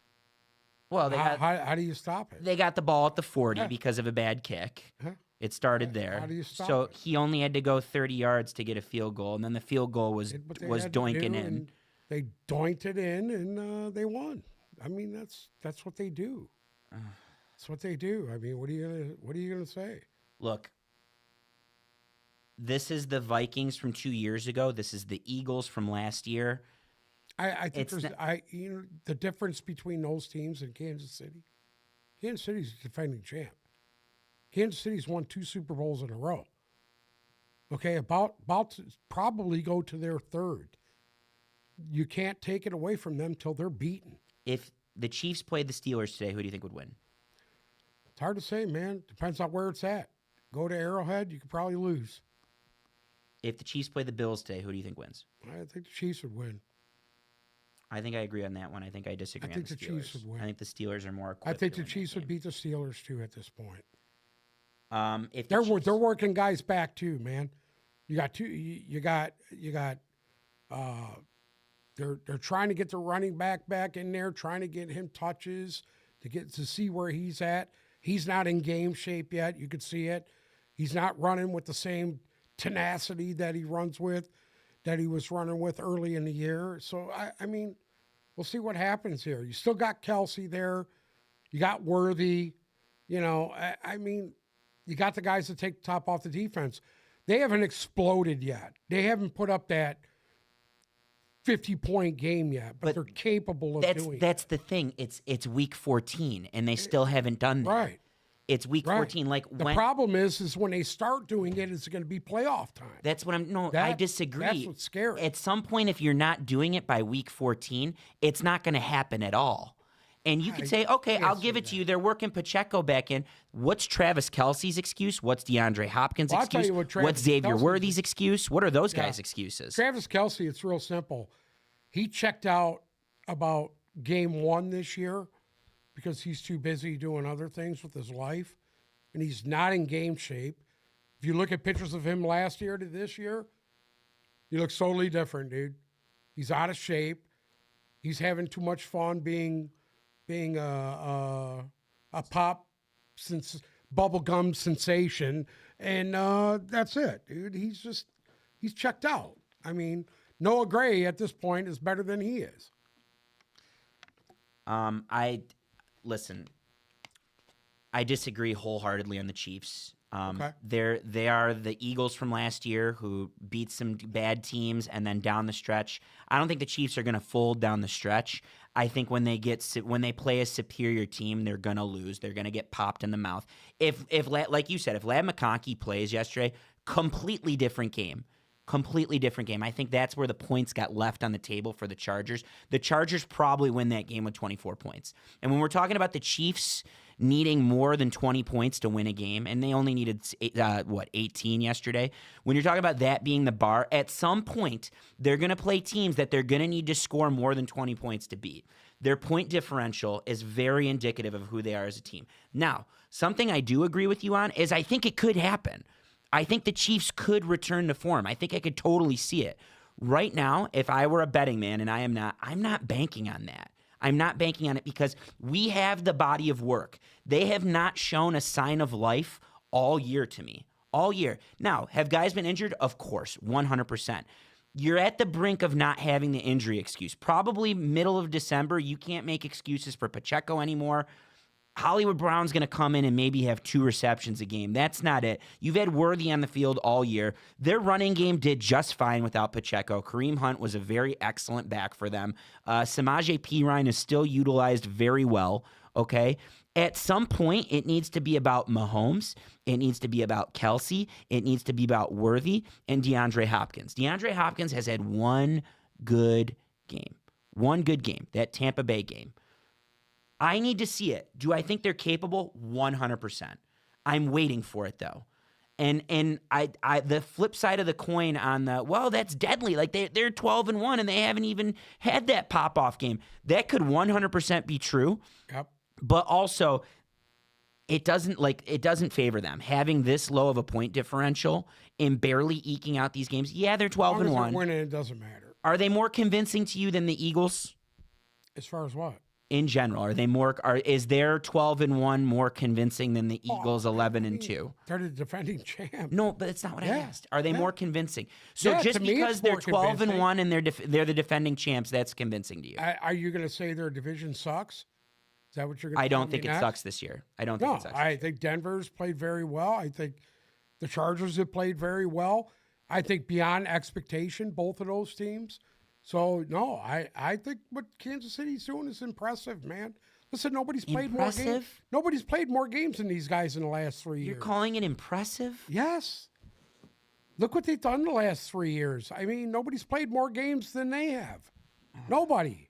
Well, how do you stop it? They got the ball at the 40 because of a bad kick. It started there. How do you stop so it? he only had to go 30 yards to get a field goal, and then the field goal was doinking in. They doinked it in, and they won. I mean, that's what they do. That's what they do. I mean, what are you gonna say? Look, this is the Vikings from 2 years ago. This is the Eagles from last year. I think the difference between those teams and Kansas City. Kansas City's the defending champ. Kansas City's won 2 Super Bowls in a row. Okay, about to probably go to their third. You can't take it away from them till they're beaten. If the Chiefs played the Steelers today, who do you think would win? It's hard to say, man. Depends on where it's at. Go to Arrowhead, you could probably lose. If the Chiefs play the Bills today, who do you think wins? I think the Chiefs would win. I think I agree on that one. I think I disagree on the Steelers. I think the Chiefs would win. I think the Steelers are more equipped. I think the Chiefs would beat the Steelers, too, at this point. If they're working guys back, too, man. They're trying to get the running back in there, trying to get him touches to see where he's at. He's not in game shape yet. You could see it. He's not running with the same tenacity that he was running with early in the year. So, I mean, we'll see what happens here. You still got Kelsey there. You got Worthy. You know, I mean, you got the guys that take the top off the defense. They haven't exploded yet. They haven't put up that 50-point game yet, but they're capable of doing That's the thing. It's week 14, and they still haven't done that. Right. It's week 14. Like the problem is when they start doing it, it's going to be playoff time. That's what I disagree. That's what's scary. At some point, if you're not doing it by week 14, it's not going to happen at all. And you could say, okay, I'll give it to you. They're working Pacheco back in. What's Travis Kelce's excuse? What's DeAndre Hopkins' excuse? What's Xavier Worthy's excuse? What are those guys' excuses? Travis Kelce, it's real simple. He checked out about game 1 this year because he's too busy doing other things with his life, and he's not in game shape. If you look at pictures of him last year to this year, he looks totally different, dude. He's out of shape. He's having too much fun being a pop bubblegum sensation, and that's it, dude. He's checked out. I mean, Noah Gray at this point is better than he is. I disagree wholeheartedly on the Chiefs. Okay. They are the Eagles from last year who beat some bad teams, and then down the stretch, I don't think the Chiefs are going to fold down the stretch. I think when they play a superior team, they're going to lose. They're going to get popped in the mouth. If like you said, if Ladd McConkey plays yesterday, completely different game. Completely different game. I think that's where the points got left on the table for the Chargers. The Chargers probably win that game with 24 points. And when we're talking about the Chiefs needing more than 20 points to win a game, and they only needed 18 yesterday. When you're talking about that being the bar, at some point they're going to play teams that they're going to need to score more than 20 points to beat. Their point differential is very indicative of who they are as a team. Now, something I do agree with you on is I think it could happen. I think the Chiefs could return to form. I think I could totally see it. Right now, if I were a betting man, and I'm not banking on that. I'm not banking on it because we have the body of work. They have not shown a sign of life all year to me. All year. Now, have guys been injured? Of course, 100%. You're at the brink of not having the injury excuse. Probably middle of December, you can't make excuses for Pacheco anymore. Hollywood Brown's going to come in and maybe have 2 receptions a game. That's not it. You've had Worthy on the field all year. Their running game did just fine without Pacheco. Kareem Hunt was a very excellent back for them. Samaje Perine is still utilized very well, okay? At some point, it needs to be about Mahomes. It needs to be about Kelsey. It needs to be about Worthy and DeAndre Hopkins. DeAndre Hopkins has had one good game. One good game, that Tampa Bay game. I need to see it. Do I think they're capable? 100%. I'm waiting for it, though. And I the flip side of the coin on that's deadly. Like they're 12-1 and they haven't even had that pop-off game. That could 100% be true. Yep. But also, it doesn't favor them having this low of a point differential and barely eking out these games. Yeah, they're 12-1. Winning, it doesn't matter. Are they more convincing to you than the Eagles? As far as what? In general, are they more? Is their 12-1 more convincing than the Eagles 11-2? They're the defending champ. No, but that's not what I asked. Are they more convincing? So Yeah, just to me, because it's they're more 12-1 and they're the defending champs, that's convincing to you? Are you going to say their division sucks? Is that what you're going to? I don't think it sucks this year. I don't think it sucks. I think Denver's played very well. I think the Chargers have played very well. I think beyond expectation, both of those teams. So, no, I think what Kansas City's doing is impressive, man. Listen, nobody's played more games. Nobody's played more games than these guys in the last 3 years. You're calling it impressive? Yes. Look what they've done the last 3 years. I mean, nobody's played more games than they have. Nobody.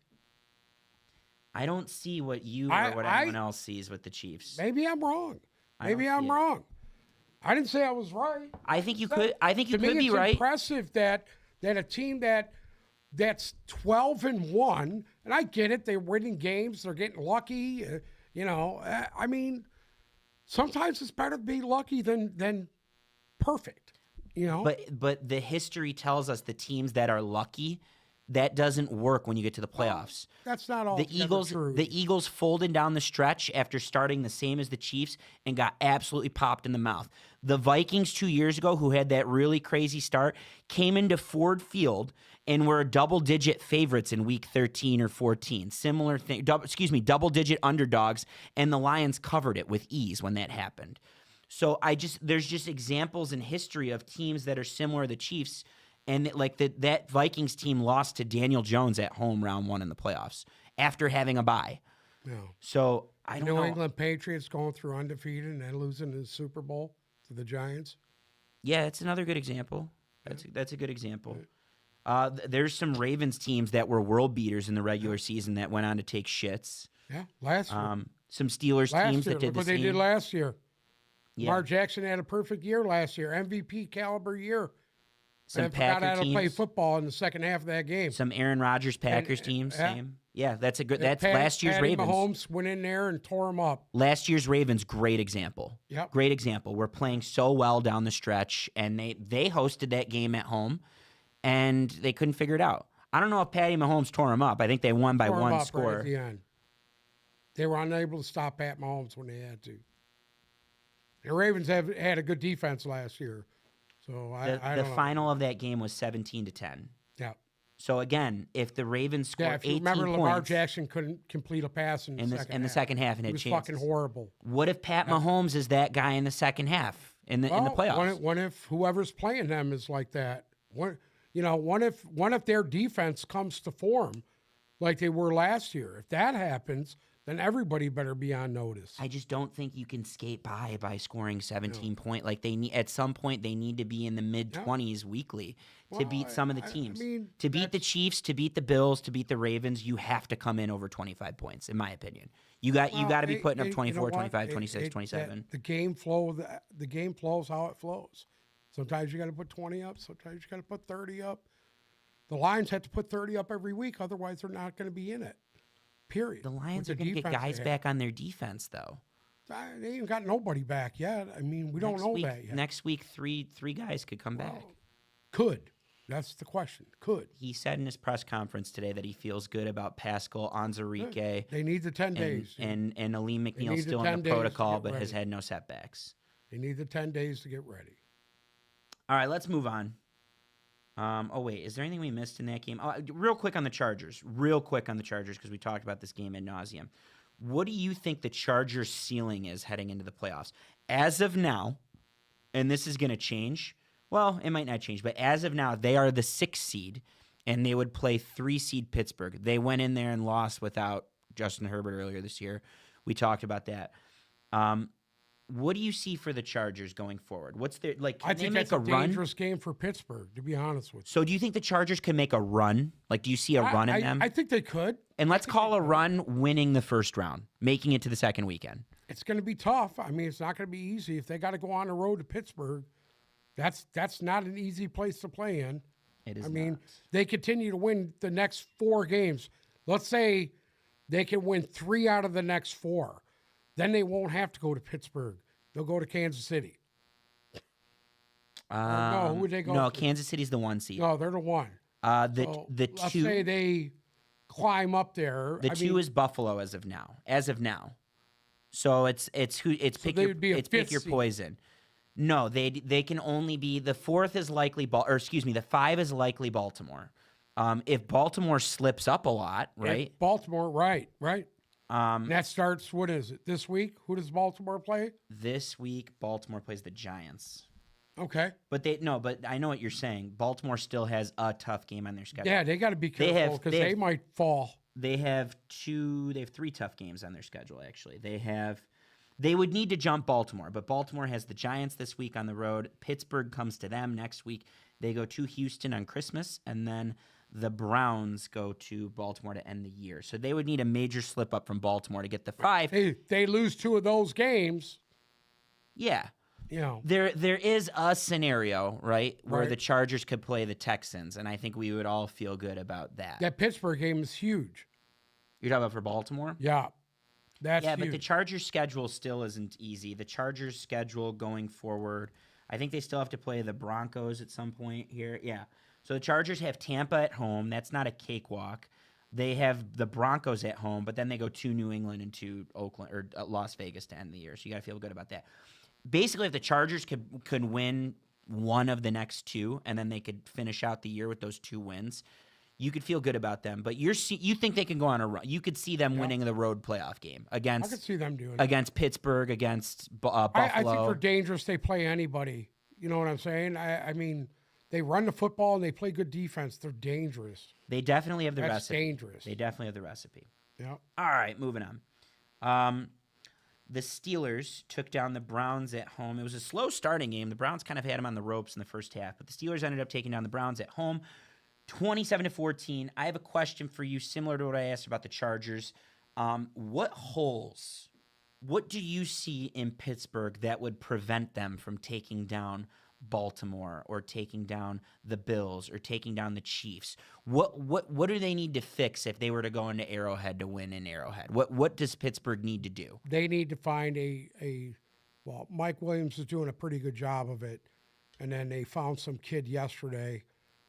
I don't see what you or what anyone else sees with the Chiefs. Maybe I'm wrong. Maybe I'm wrong. I didn't say I was right. I think you could. I think you could be right. It's impressive that a team that's 12-1, and I get it. They're winning games. They're getting lucky. I mean, sometimes it's better to be lucky than perfect. But the history tells us the teams that are lucky, that doesn't work when you get to the playoffs. That's not all. The Eagles folded down the stretch after starting the same as the Chiefs and got absolutely popped in the mouth. The Vikings 2 years ago, who had that really crazy start, came into Ford Field and were double-digit favorites in Week 13 or 14. Similar thing. Double-digit underdogs, and the Lions covered it with ease when that happened. So there's just examples in history of teams that are similar to the Chiefs. And that Vikings team lost to Daniel Jones at home round 1 in the playoffs after having a bye. No. So I don't know. New England Patriots going through undefeated and then losing the Super Bowl to the Giants. Yeah, it's another good example. That's a good example. There's some Ravens teams that were world beaters in the regular season that went on to take shits. Yeah, last year. Some Steelers teams that did the what same. they did last year. Yeah. Lamar Jackson had a perfect year last year, MVP caliber year. Some and Packer forgot how to teams. play football in the second half of that game. Some Aaron Rodgers Packers teams. Same. Yeah, that's last year's Patty Ravens. Mahomes went in there and tore them up. Last year's Ravens, great example. Yep. Great example. We're playing so well down the stretch, and they hosted that game at home, and they couldn't figure it out. I don't know if Patty Mahomes tore them up. I think they won by one score. Right at the end. They were unable to stop Pat Mahomes when they had to. The Ravens had a good defense last year. So I the don't know. final of that game was 17-10. Yeah. So again, if the Ravens scored If you 18 remember, points Lamar Jackson couldn't complete a pass in the second half and he had was chances. fucking horrible. What if Pat Mahomes is that guy in the second half in the playoffs? What if whoever's playing them is like that? What if their defense comes to form like they were last year? If that happens, then everybody better be on notice. I just don't think you can skate by scoring 17 points. Like at some point they need to be in the mid-20s weekly to beat some of the teams. To beat the Chiefs, to beat the Bills, to beat the Ravens, you have to come in over 25 points, in my opinion. You got to be putting up 24, 25, 26, 27. The game flows how it flows. Sometimes you got to put 20 up. Sometimes you got to put 30 up. The Lions have to put 30 up every week. Otherwise, they're not going to be in it. Period. The Lions are going to get guys back on their defense, though. They ain't got nobody back yet. I mean, we don't know that yet. Next week, three guys could come back. Could. That's the question. Could. He said in his press conference today that he feels good about Pascal, Onwuzurike. They need the 10 days. And Aleem McNeil still in the protocol, but has had no setbacks. They need the 10 days to get ready. All right, let's move on. Is there anything we missed in that game? Real quick on the Chargers, because we talked about this game ad nauseum. What do you think the Chargers' ceiling is heading into the playoffs? As of now, and this is going to change. Well, it might not change, but as of now, they are the 6th seed, and they would play 3 seed Pittsburgh. They went in there and lost without Justin Herbert earlier this year. We talked about that. What do you see for the Chargers going forward? What's their like? Can I they think make that's a run? dangerous game for Pittsburgh, to be honest with you. So, do you think the Chargers can make a run? Like, do you see a run in them? I think they could. And let's call a run winning the first round, making it to the second weekend. It's going to be tough. I mean, it's not going to be easy. If they got to go on the road to Pittsburgh, that's not an easy place to play in. It is. I mean, not. they continue to win the next 4 games. Let's say they can win 3 out of the next 4. Then they won't have to go to Pittsburgh. They'll go to Kansas City. No, who would they go No, to? Kansas City's the 1 seed. No, they're the 1. The Let's 2. say they climb up there. The 2 is Buffalo as of now. So it's pick they your would be a it's pick 5th your seed. poison. No, they can only be the 4th is likely the 5 is likely Baltimore. If Baltimore slips up a lot, right? If Baltimore, right. And that starts, what is it, this week? Who does Baltimore play? This week Baltimore plays the Giants. Okay. But I know what you're saying. Baltimore still has a tough game on their schedule. Yeah, they got to be careful because they might fall. They have 3 tough games on their schedule, actually. They would need to jump Baltimore, but Baltimore has the Giants this week on the road. Pittsburgh comes to them next week. They go to Houston on Christmas, and then the Browns go to Baltimore to end the year. So they would need a major slip up from Baltimore to get the 5. They lose 2 of those games. Yeah. You know. There is a scenario, right, where the Chargers could play the Texans, and I think we would all feel good about that. That Pittsburgh game is huge. You're talking about for Baltimore? Yeah. That's Yeah, huge. but the Chargers' schedule still isn't easy. The Chargers' schedule going forward, I think they still have to play the Broncos at some point here. Yeah. So the Chargers have Tampa at home. That's not a cakewalk. They have the Broncos at home, but then they go to New England and to Oakland or Las Vegas to end the year. So you got to feel good about that. Basically, if the Chargers could win one of the next 2, and then they could finish out the year with those 2 wins, you could feel good about them. But you think they can go on a run? You could see them winning the road playoff game against. I could see them doing it. Against Pittsburgh, against Buffalo. I think they're dangerous. They play anybody. You know what I'm saying? I mean, they run the football and they play good defense. They're dangerous. They definitely have the That's recipe. dangerous. They definitely have the recipe. Yeah. All right, moving on. The Steelers took down the Browns at home. It was a slow starting game. The Browns kind of had them on the ropes in the first half, but the Steelers ended up taking down the Browns at home, 27-14. I have a question for you, similar to what I asked about the Chargers. What holes, what do you see in Pittsburgh that would prevent them from taking down Baltimore or taking down the Bills or taking down the Chiefs? What do they need to fix if they were to go into Arrowhead to win in Arrowhead? What does Pittsburgh need to do? They need to find well, Mike Williams is doing a pretty good job of it. And then they found some kid yesterday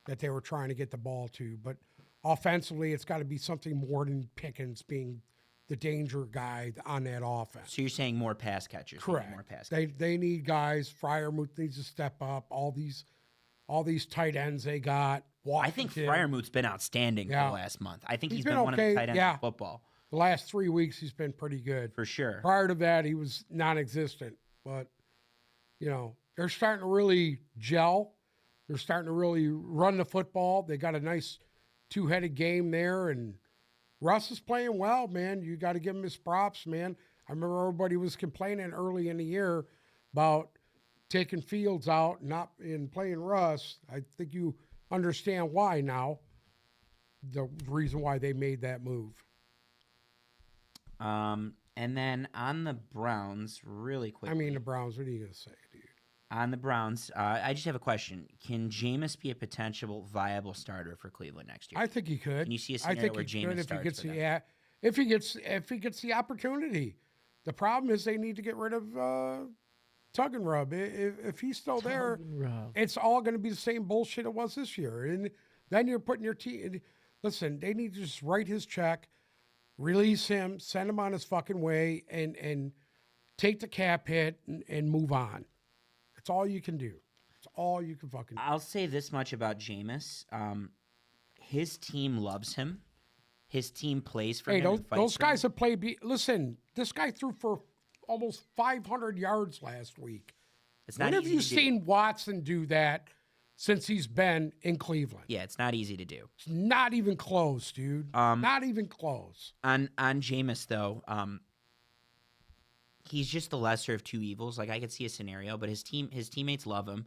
that they were trying to get the ball to. But offensively, it's got to be something more than Pickens being the danger guy on that offense. So you're saying more pass catchers? Correct. More pass. They need guys. Freiermuth needs to step up. All these tight ends they got. I think Freiermuth's been outstanding for the last month. I think he's been one of the tight ends in football. The last 3 weeks, he's been pretty good. For sure. Prior to that, he was non-existent. But, they're starting to really gel. They're starting to really run the football. They got a nice 2-headed game there, and Russ is playing well, man. You got to give him his props, man. I remember everybody was complaining early in the year about taking Fields out and playing Russ. I think you understand why now, the reason why they made that move. And then on the Browns, really quickly. I mean, the Browns, what are you going to say, dude? On the Browns, I just have a question. Can Jameis be a potential viable starter for Cleveland next year? I think he could. Can you see a scenario where Jameis starts for them? If he gets the opportunity. The problem is they need to get rid of Tug and Rub. If he's still there, it's all going to be the same bullshit it was this year. And then you're putting your team. Listen, they need to just write his check, release him, send him on his fucking way, and take the cap hit and move on. That's all you can do. It's all you can fucking do. I'll say this much about Jameis. His team loves him. his team plays for Hey, him. those guys have played. Listen, this guy threw for almost 500 yards last week. It's not when have easy you to seen Watson do that since he's been in Cleveland? Yeah, it's not easy to do. It's not even close, dude. Not even close. On Jameis though, he's just the lesser of two evils. Like I could see a scenario, but his teammates love him.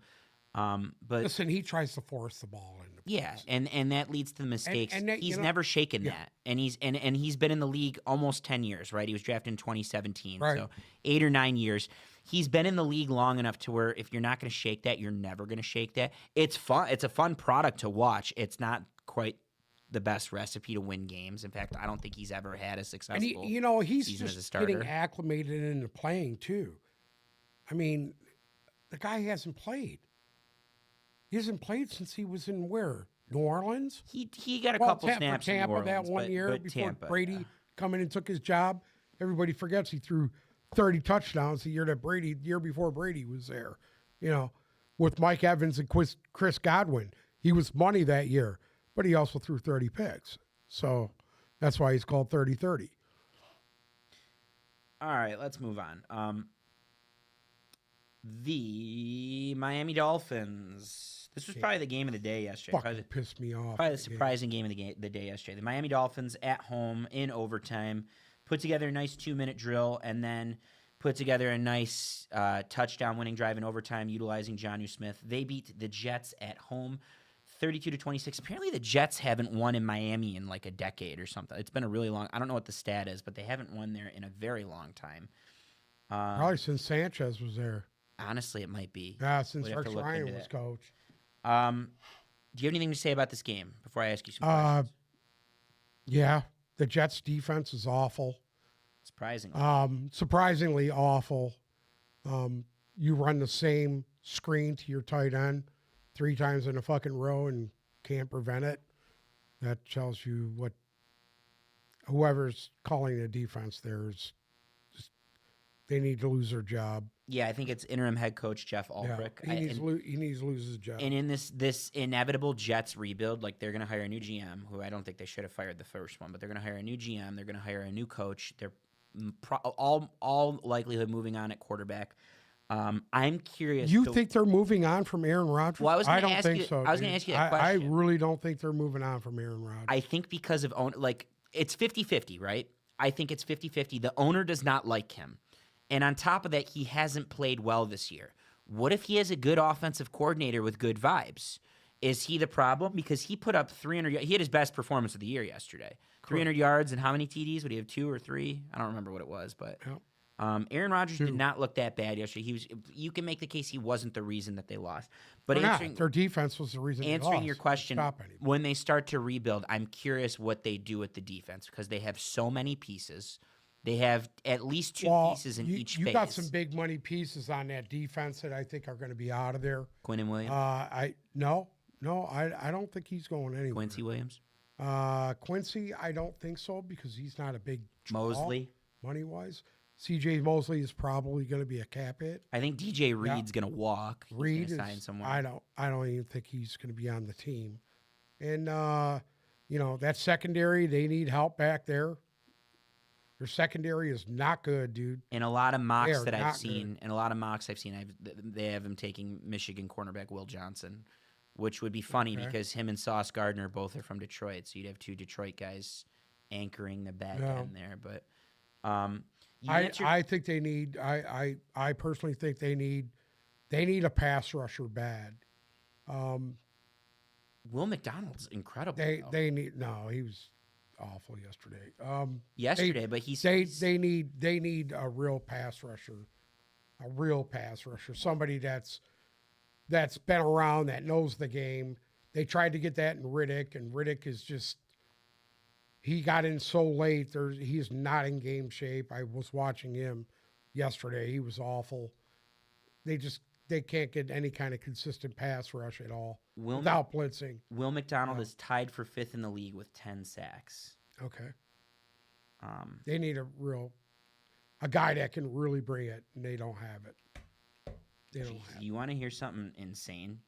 But listen, he tries to force the ball into yeah, and that leads to the mistakes. And that, he's never shaken that, and he's been in the league almost 10 years, right? He was drafted in 2017, right. So 8 or 9 years. He's been in the league long enough to where if you're not going to shake that, you're never going to shake that. It's fun. It's a fun product to watch. It's not quite the best recipe to win games. In fact, I don't think he's ever had a successful. And he's season as a just starter. getting acclimated into playing too. I mean, the guy hasn't played. He hasn't played since he was in where? New Orleans? He got a couple snaps for Tampa in New Orleans, that one year but before Tampa, Brady come in and took his job. Everybody forgets he threw 30 touchdowns the year before Brady was there. You know, with Mike Evans and Chris Godwin. He was money that year, but he also threw 30 picks. So that's why he's called 30-30. All right, let's move on. The Miami Dolphins. This was probably the game of the day yesterday. Fucking pissed me off. Probably the surprising game of the day yesterday. The Miami Dolphins at home in overtime put together a nice 2-minute drill and then put together a nice touchdown winning drive in overtime utilizing Jonnu Smith. They beat the Jets at home 32-26. Apparently the Jets haven't won in Miami in like a decade or something. It's been a really long – I don't know what the stat is, but they haven't won there in a very long time. Probably since Sanchez was there. Honestly, it might be. Yeah, since Rex Ryan was coach. Do you have anything to say about this game before I ask you some questions? Yeah, the Jets' defense is awful. Surprisingly awful. You run the same screen to your tight end 3 times in a fucking row and can't prevent it. That tells you what whoever's calling the defense there is just they need to lose their job. Yeah, I think it's interim head coach Jeff Ulbrich. Yeah, he needs to lose his job. And in this inevitable Jets rebuild, like they're going to hire a new GM, who I don't think they should have fired the first one, but they're going to hire a new GM. They're going to hire a new coach. They're all likelihood moving on at quarterback. I'm curious. You think they're moving on from Aaron Rodgers? Well, I don't think so. I was going to ask you that question. I really don't think they're moving on from Aaron Rodgers. I think because of it's 50-50, right? I think it's 50-50. The owner does not like him. And on top of that, he hasn't played well this year. What if he has a good offensive coordinator with good vibes? Is he the problem? Because he put up 300 yards. He had his best performance of the year yesterday. 300 yards and how many TDs? Would he have 2 or 3? I don't remember what it was, but Aaron Rodgers did not look that bad yesterday. You can make the case he wasn't the reason that they lost. But their defense was the reason they lost. Answering your question, when they start to rebuild, I'm curious what they do with the defense because they have so many pieces. They have at least 2 pieces in each phase. You got some big money pieces on that defense that I think are going to be out of there. Quinn and Williams? I don't think he's going anywhere. Quincy Williams? Quincy, I don't think so because he's not a big draw, Mosley? Money-wise. C.J. Mosley is probably going to be a cap hit. I think DJ Reed's going to walk. Reed is sign somewhere. I don't even think he's going to be on the team. And that secondary, they need help back there. Their secondary is not good, dude. In a lot of mocks that I've seen, they have him taking Michigan cornerback Will Johnson, which would be funny because him and Sauce Gardner both are from Detroit, so you'd have 2 Detroit guys anchoring the back end there. But I think they need. I personally think they need a pass rusher bad. Will McDonald's incredible. They need he was awful yesterday. But they need a real pass rusher, somebody that's been around, that knows the game. They tried to get that in Riddick, and Riddick is just he got in so late. He is not in game shape. I was watching him yesterday. He was awful. They can't get any kind of consistent pass rush at all without blitzing. Will McDonald is tied for 5th in the league with 10 sacks. Okay. They need a guy that can really bring it, and they don't have it. You want to hear something insane?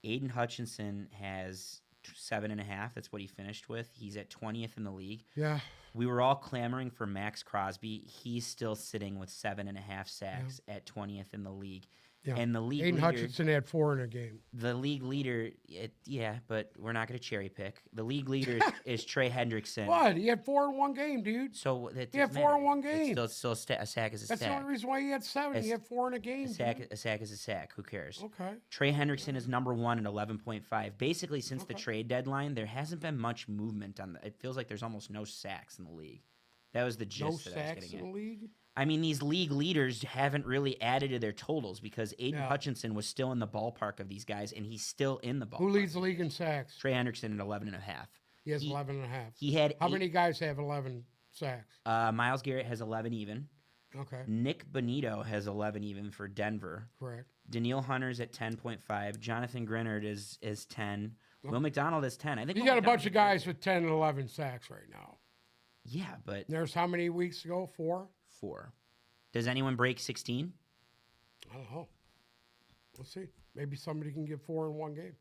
Aiden Hutchinson has 7.5. That's what he finished with. He's at 20th in the league. Yeah. We were all clamoring for Max Crosby. He's still sitting with 7.5 sacks at 20th in the league. Yeah. And the league Aiden leader, Hutchinson had 4 in a game. the league leader, but we're not going to cherry pick. The league leader is Trey Hendrickson. What? He had 4 in one game, dude. So that He had doesn't 4 in matter. one game. It's still a sack is a That's the sack. only reason why he had 7. He had 4 in a game. A sack is a sack. Who cares? Okay. Trey Hendrickson is number 1 at 11.5. Basically, since the trade deadline, there hasn't been much movement on the. It feels like there's almost no sacks in the league. That was the gist No that I was sacks getting in at. the league? I mean, these league leaders haven't really added to their totals because Aiden Hutchinson was still in the ballpark of these guys, and he's still in the ballpark. Who leads the league in sacks? Trey Hendrickson at 11.5. He has 11 and a half. He had How many guys have 11 sacks? Myles Garrett has 11 even. Okay. Nick Bonito has 11 even for Denver. Correct. Daniil Hunter's at 10.5. Jonathan Grenard is 10. Will McDonald is 10. I think You Will got a bunch McDonald's of guys with 10 and 11 sacks right now. Yeah, but There's how many weeks ago? 4? 4. Does anyone break 16? I don't know. We'll see. Maybe somebody can get 4 in one game.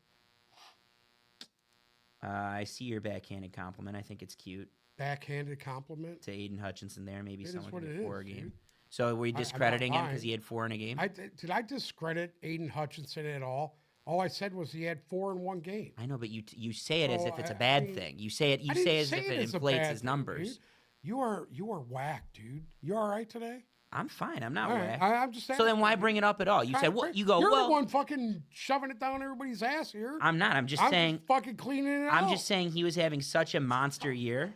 I see your backhanded compliment. I think it's cute Backhanded compliment. to Aiden Hutchinson there. Maybe It is someone what can it get 4 a is, game. dude. So were you I'm not discrediting him because lying. he had 4 in a game? Did I discredit Aiden Hutchinson at all? All I said was he had 4 in one game. I know, but you say it as So, if it's a I bad mean, thing. You say it. You I didn't say it as say if it as a inflates bad his thing, numbers. dude. You are whack, dude. You all right today? I'm fine. I'm not All right. whack. I'm just saying. So then why bring it up at all? You said what? You go. You're Well, the one fucking shoving it down everybody's ass here. I'm not. I'm just I'm saying. just fucking cleaning it out. I'm just saying he was having such a monster year.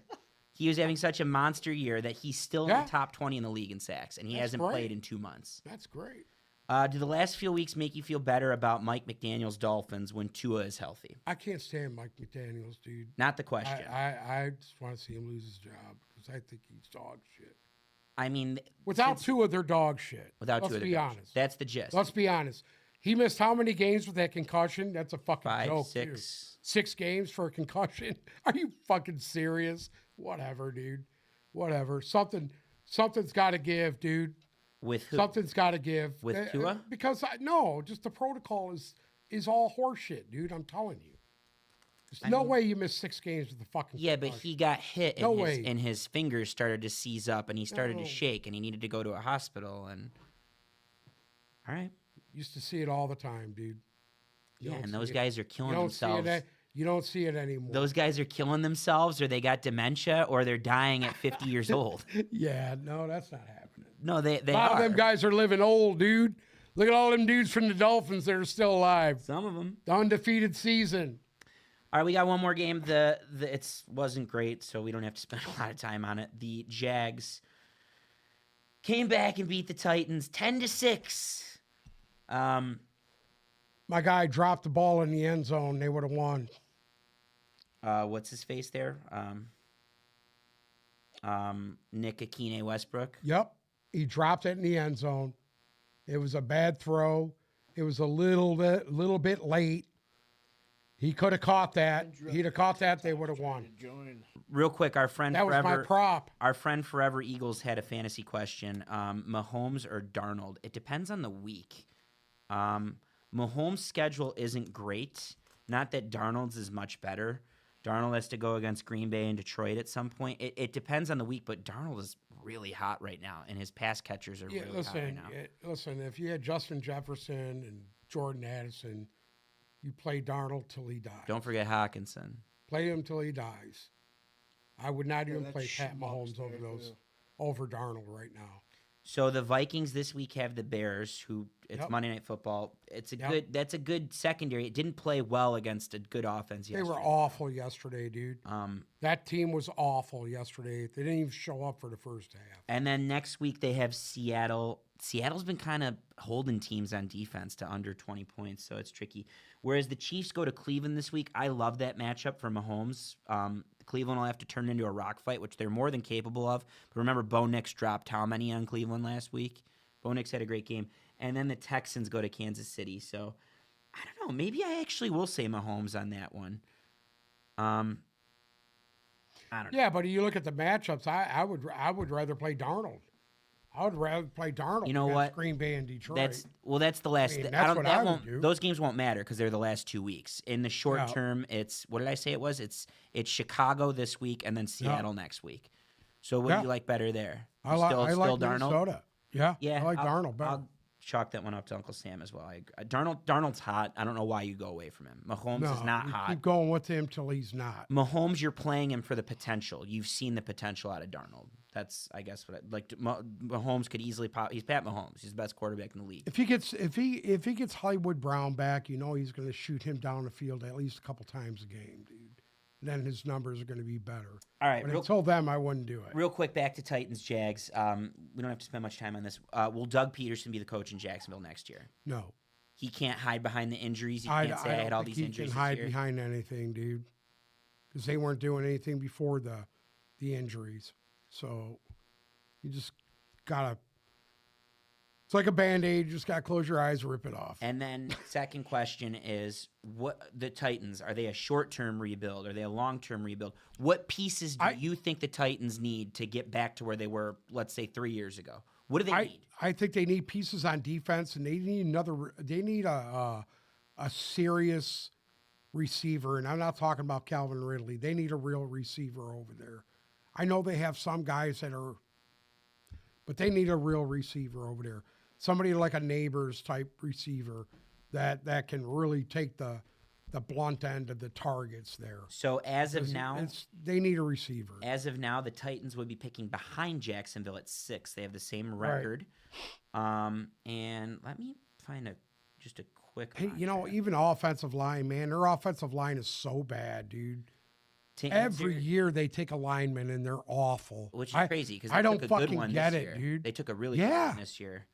He was having such a monster year that he's still in the top 20 in the league in sacks, and he That's hasn't great. played in 2 months. That's great. Do the last few weeks make you feel better about Mike McDaniel's Dolphins when Tua is healthy? I can't stand Mike McDaniels, dude. Not the question. I just want to see him lose his job because I think he's dog shit. I mean, Without Tua, they're dog shit. without Let's Tua, be honest. That's the gist. Let's be honest. He missed how many games with that concussion? That's a fucking 5, joke. 6. Too. 6 games for a concussion? Are you fucking serious? Whatever, dude. Whatever. Something's got to give, dude. With who? Something's got to give. With Tua? Because no, just the protocol is all horseshit, dude. I'm telling you. There's no way you miss 6 games with the fucking Yeah, but concussion. he got hit and, No his, way. and his fingers started to seize up and he started No. to shake and he needed to go to a hospital and all right. Used to see it all the time, dude. You Yeah, don't and see those it. guys are You killing don't see themselves. it. You don't see it anymore. Those guys are killing themselves or they got dementia or they're dying at 50 years old. Yeah, no, that's not happening. No, they A lot are. of them guys are living old, dude. Look at all them dudes from the Dolphins that are still alive. Some of them. The undefeated season. All right, we got one more game. It wasn't great, so we don't have to spend a lot of time on it. The Jags came back and beat the Titans 10-6. My guy dropped the ball in the end zone. They would have won. What's his face there? Nick Akine Westbrook. Yep. He dropped it in the end zone. It was a bad throw. It was a little bit late. He could have caught that. He'd have caught that, they would have won. Real quick, our friend That was Forever, my prop. Our friend Forever Eagles had a fantasy question. Mahomes or Darnold? It depends on the week. Mahomes' schedule isn't great. Not that Darnold's is much better. Darnold has to go against Green Bay and Detroit at some point. It depends on the week, but Darnold is really hot right now, and his pass catchers are really hot right now. Listen, if you had Justin Jefferson and Jordan Addison, you play Darnold till he dies. Don't forget Hawkinson. Play him till he dies. I would not even that play Pat schmuck's Mahomes there, over Darnold right now. So the Vikings this week have the Bears, who it's Yep. Monday Night Football. It's a Yep. good. That's a good secondary. It didn't play well against a good offense They yesterday. were awful yesterday, dude. That team was awful yesterday. They didn't even show up for the first half. And then next week they have Seattle. Seattle's been kind of holding teams on defense to under 20 points, so it's tricky. Whereas the Chiefs go to Cleveland this week. I love that matchup for Mahomes. Cleveland will have to turn it into a rock fight, which they're more than capable of. But remember, Bo Nix dropped how many on Cleveland last week? Bo Nix had a great game. And then the Texans go to Kansas City. So, I don't know. Maybe I actually will say Mahomes on that one. I don't know. Yeah, but you look at the matchups. I would rather play Darnold. I would rather play Darnold. You know against what? Green Bay and Detroit. That's the last. I mean, I that's don't. what That I would won't. do. Those games won't matter because they're the last 2 weeks. In the short term, it's what did I say it was? It's Chicago this week and then Seattle next week. So what do you like better there? I like Darnold? Minnesota. Yeah, Yeah, I like Darnold better. I'll chalk that one up to Uncle Sam as well. Darnold's hot. I don't know why you go away from him. Mahomes is not hot. Keep going with him till he's not. Mahomes, you're playing him for the potential. You've seen the potential out of Darnold. That's, I guess, what Mahomes could easily pop. He's Pat Mahomes. He's the best quarterback in the league. If he gets Hollywood Brown back, he's going to shoot him down the field at least a couple times a game, dude. Then his numbers are going to be better. All right. But until then, I wouldn't do it. Real quick, back to Titans Jags. We don't have to spend much time on this. Will Doug Peterson be the coach in Jacksonville next year? No. He can't hide behind the injuries. He can't say I had all these injuries. He can hide behind anything, dude. Because they weren't doing anything before the injuries. So you just gotta. It's like a Band-Aid. You just gotta close your eyes, rip it off. And then second question is, what the Titans, are they a short-term rebuild? Are they a long-term rebuild? What pieces do you think the Titans need to get back to where they were, let's say, 3 years ago? What do they need? I think they need pieces on defense, and they need a serious receiver. And I'm not talking about Calvin Ridley. They need a real receiver over there. I know they have some guys but they need a real receiver over there. Somebody like a Neighbors type receiver that can really take the blunt end of the targets there. So as of now, they need a receiver. As of now, the Titans would be picking behind Jacksonville at 6. They have the same record. Right. And let me find just a quick. Hey, even offensive line, man, their offensive line is so bad, dude. Every year they take a lineman and they're awful. Which is crazy because I don't took a good fucking one get this it, year. dude. They took a really good one this year.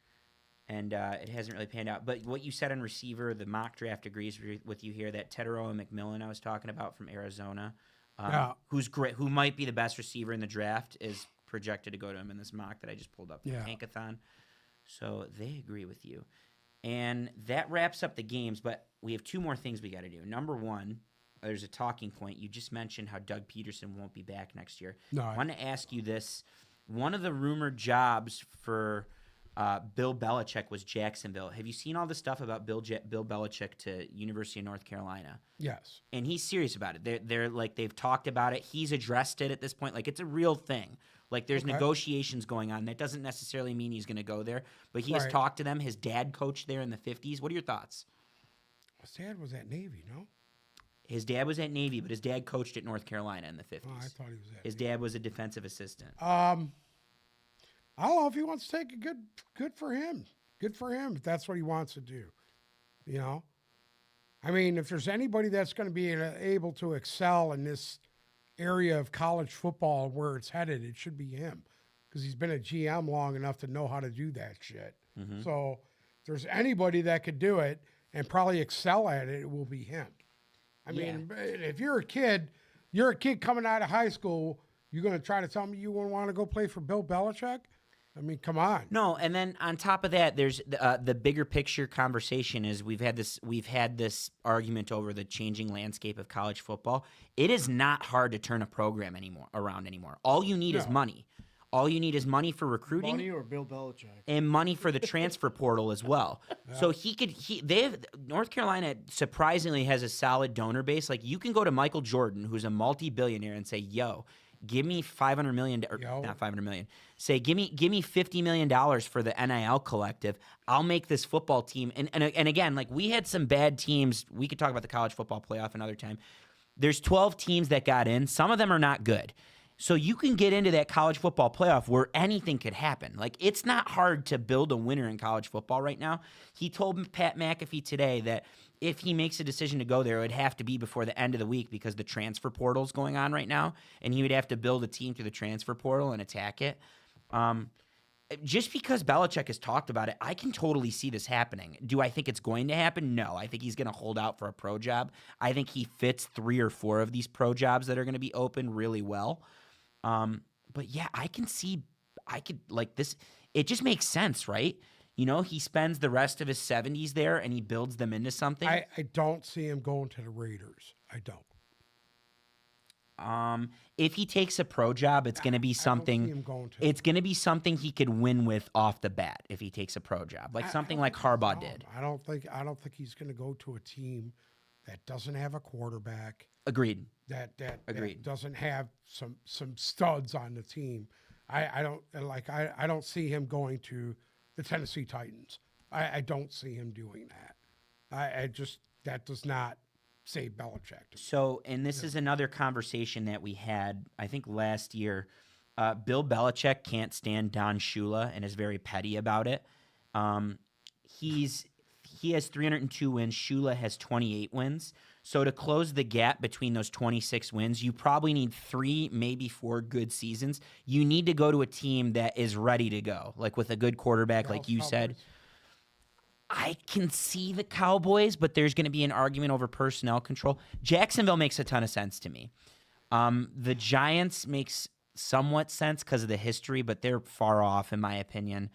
And it hasn't really panned out. But what you said on receiver, the mock draft agrees with you here. That Tedero and McMillan I was talking about from Arizona, who's great, who might be the best receiver in the draft, is projected to go to him in this mock that I just pulled up, the Tankathon. So they agree with you. And that wraps up the games, but we have 2 more things we got to do. Number 1, there's a talking point. You just mentioned how Doug Peterson won't be back next year. No, I want to ask you this. One of the rumored jobs for Bill Belichick was Jacksonville. Have you seen all the stuff about Bill Belichick to University of North Carolina? Yes. And he's serious about it. They're like, they've talked about it. He's addressed it at this point. Like, it's a real thing. Like, there's negotiations going on. That doesn't necessarily mean he's going to go there, but he has talked to them. His dad coached there in the 50s. What are your thoughts? His dad was at Navy, no? His dad was at Navy, but his dad coached at North Carolina in the 50s. Oh, I thought he was at His dad was a defensive assistant. I don't know if he wants to take a good for him. Good for him if that's what he wants to do. I mean, if there's anybody that's going to be able to excel in this area of college football where it's headed, it should be him because he's been a GM long enough to know how to do that shit. Mm-hmm. So if there's anybody that could do it and probably excel at it, it will be him. I mean, if you're a kid coming out of high school, you're going to try to tell me you wouldn't want to go play for Bill Belichick? I mean, come on. No, and then on top of that, there's the bigger picture conversation is we've had this argument over the changing landscape of college football. It is not hard to turn a program around anymh. All you need is money. All you need is money for recruiting, money or Bill Belichick, and money for the transfer portal as well. Yeah. So North Carolina surprisingly has a solid donor base. Like, you can go to Michael Jordan, who's a multi-billionaire, and say, "Yo, give me $500 million, or not $500 million. Say, give me $50 million for the NIL collective. I'll make this football team." And again, like, we had some bad teams. We could talk about the college football playoff another time. There's 12 teams that got in. Some of them are not good. So you can get into that college football playoff where anything could happen. Like, it's not hard to build a winner in college football right now. He told Pat McAfee today that if he makes a decision to go there, it would have to be before the end of the week because the transfer portal is going on right now, and he would have to build a team through the transfer portal and attack it. Just because Belichick has talked about it, I can totally see this happening. Do I think it's going to happen? No. I think he's going to hold out for a pro job. I think he fits 3 or 4 of these pro jobs that are going to be open really well. But yeah, I could like this. It just makes sense, right? He spends the rest of his 70s there and he builds them into something. I don't see him going to the Raiders. I don't. If he takes a pro job, it's going to be I don't see something. him going to. It's going to be something he could win with off the bat if he takes a pro job, like something like Harbaugh did. I don't think he's going to go to a team that doesn't have a quarterback. Agreed. That Agreed. doesn't have some studs on the team. I don't see him going to the Tennessee Titans. I don't see him doing that. That does not say Belichick. So, and this is another conversation that we had, I think, last year. Bill Belichick can't stand Don Shula and is very petty about it. He has 302 wins. Shula has 28 wins. So to close the gap between those 26 wins, you probably need 3, maybe 4 good seasons. You need to go to a team that is ready to go, like with a good quarterback, like you said. I can see the Cowboys, but there's going to be an argument over personnel control. Jacksonville makes a ton of sense to me. The Giants makes somewhat sense because of the history, but they're far off, in my opinion.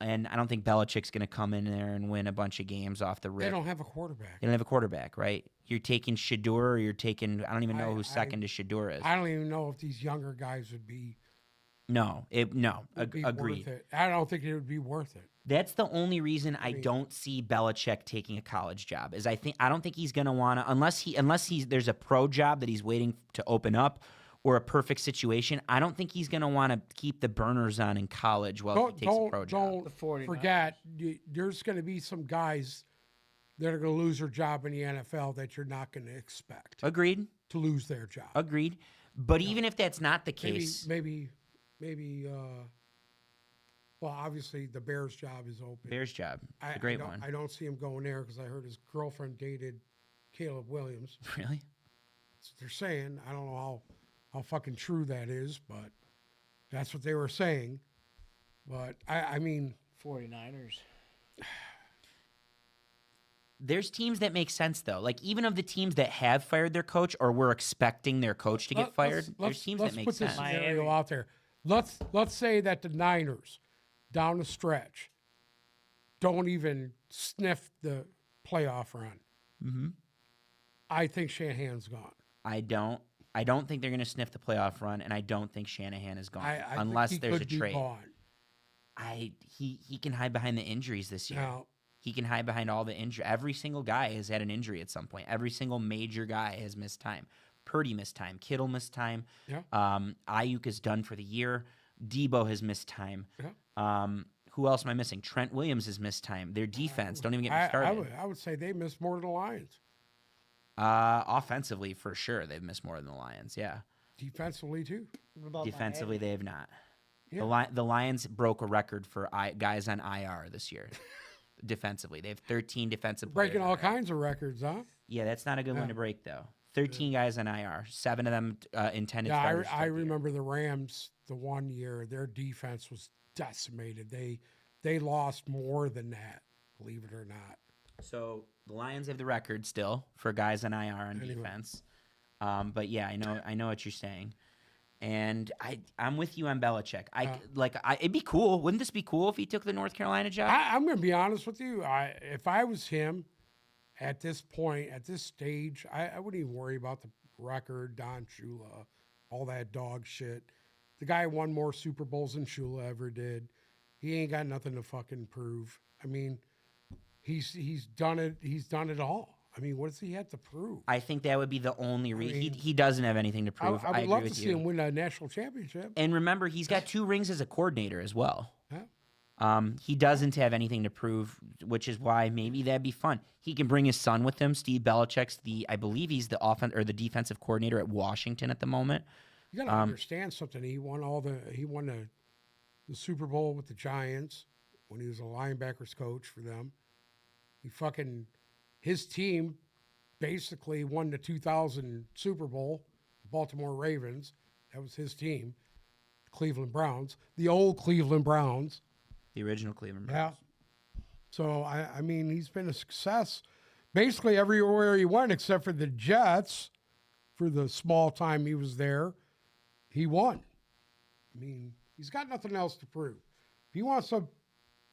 And I don't think Belichick's going to come in there and win a bunch of games off the rip. They don't have a quarterback. They don't have a quarterback, right? You're taking Shador, or you're taking, I don't even know who second to Shador is. I don't even know if these younger guys would be. Agreed. Worth it. I don't think it would be worth it. That's the only reason I don't see Belichick taking a college job. Is I don't think he's going to want to unless there's a pro job that he's waiting to open up or a perfect situation. I don't think he's going to want to keep the burners on in college while he takes a pro job. Don't forget, there's going to be some guys that are going to lose their job in the NFL that you're not going to expect. Agreed. To lose their job. Agreed. But even if that's not the case, maybe. Well, obviously the Bears job is open. Bears job, a great one. I don't see him going there because I heard his girlfriend dated Caleb Williams. Really? That's what they're saying. I don't know how fucking true that is, but that's what they were saying. But I mean, 49ers. There's teams that make sense though. Like even of the teams that have fired their coach or were expecting their coach to get fired, there's teams that make sense. Let's put this scenario out there. Let's say that the Niners down the stretch don't even sniff the playoff run. Mm-hmm. I think Shanahan's gone. I don't think they're going to sniff the playoff run, and I don't think Shanahan is gone unless there's a trade. He can hide behind the injuries this year. Now, he can hide behind all the injury. Every single guy has had an injury at some point. Every single major guy has missed time. Purdy missed time. Kittle missed time. Yeah. Ayuk is done for the year. Debo has missed time. Yeah. Who else am I missing? Trent Williams has missed time. Their defense, don't even get me started. I would say they missed more than the Lions. Offensively, for sure, they've missed more than the Lions. Yeah. Defensively, too. What about Defensively, Miami? they have not. Yeah. The Lions broke a record for guys on IR this year. Defensively, they have 13 defensive players. Breaking all kinds of records, huh? Yeah, that's not a good one to break, though. 13 guys on IR, 7 of them intended starters. I remember the Rams the one year. Their defense was decimated. They lost more than that, believe it or not. So the Lions have the record still for guys on IR on defense. But yeah, I know what you're saying. And I'm with you on Belichick. It'd be cool. Wouldn't this be cool if he took the North Carolina job? I'm going to be honest with you. If I was him at this point, at this stage, I wouldn't even worry about the record, Don Shula, all that dog shit. The guy won more Super Bowls than Shula ever did. He ain't got nothing to fucking prove. I mean, he's done it. He's done it all. I mean, what does he have to prove? I think that would be the only reason. He doesn't have anything to prove. I would love to see him win a national championship. And remember, he's got 2 rings as a coordinator as well. Yeah. He doesn't have anything to prove, which is why maybe that'd be fun. He can bring his son with him. Steve Belichick's I believe he's the the defensive coordinator at Washington at the moment. You got to understand something. He won the Super Bowl with the Giants when he was a linebackers coach for them. His team basically won the 2000 Super Bowl, Baltimore Ravens. That was his team. Cleveland Browns, the old Cleveland Browns. The original Cleveland Browns. Yeah. So, I mean, he's been a success basically everywhere he went except for the Jets. For the small time he was there, he won. I mean, he's got nothing else to prove. If he wants to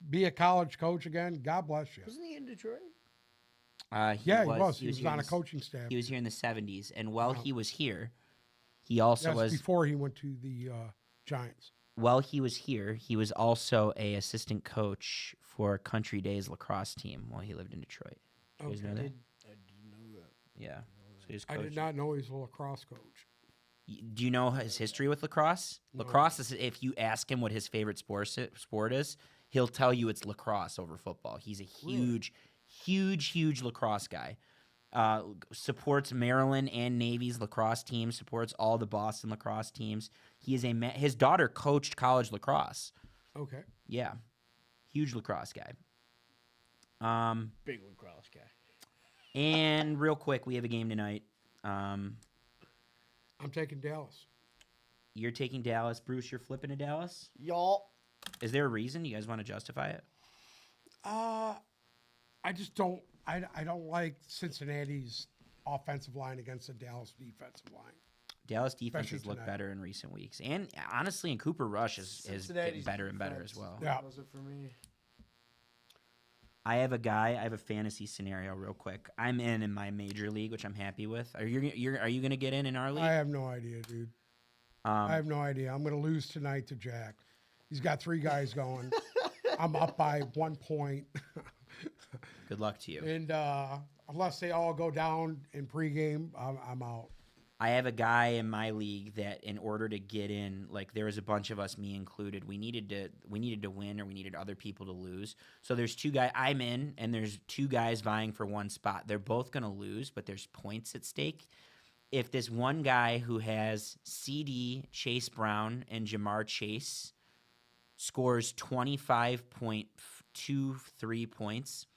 be a college coach again, God bless you. Wasn't he in Detroit? He was. He was on a coaching staff. He was here in the 70s. And while he was here, He also That's was before he went to the Giants. while he was here, he was also a assistant coach for Country Days lacrosse team while he lived in Detroit. You guys know that? I didn't know that. Yeah. So he was I did coaching. not know he was a lacrosse coach. Do you know his history with lacrosse? No. Lacrosse is, if you ask him what his favorite sport is, he'll tell you it's lacrosse over football. He's a huge lacrosse guy. Supports Maryland and Navy's lacrosse team. Supports all the Boston lacrosse teams. He is his daughter coached college lacrosse. Okay. Yeah, huge lacrosse guy. Big lacrosse guy. And real quick, we have a game tonight. I'm taking Dallas. You're taking Dallas. Bruce, you're flipping to Dallas? Y'all. Is there a reason you guys want to justify it? I just don't. I don't like Cincinnati's offensive line against the Dallas defensive line. Dallas defense Especially has looked tonight. better in recent weeks. And honestly, and Cooper Rush is getting Cincinnati's better and better as defense well. Yeah. Does it for me. I have a fantasy scenario real quick. I'm in my major league, which I'm happy with. Are you going to get in our league? I have no idea, dude. I have no idea. I'm going to lose tonight to Jack. He's got 3 guys going. I'm up by 1 point. Good luck to you. And unless they all go down in pregame, I'm out. I have a guy in my league that in order to get in, like there was a bunch of us, me included, we needed to win or we needed other people to lose. So there's 2 guys I'm in and there's 2 guys vying for 1 spot. They're both going to lose, but there's points at stake. If this one guy who has CD, Chase Brown, and Jamar Chase scores 25.23 points,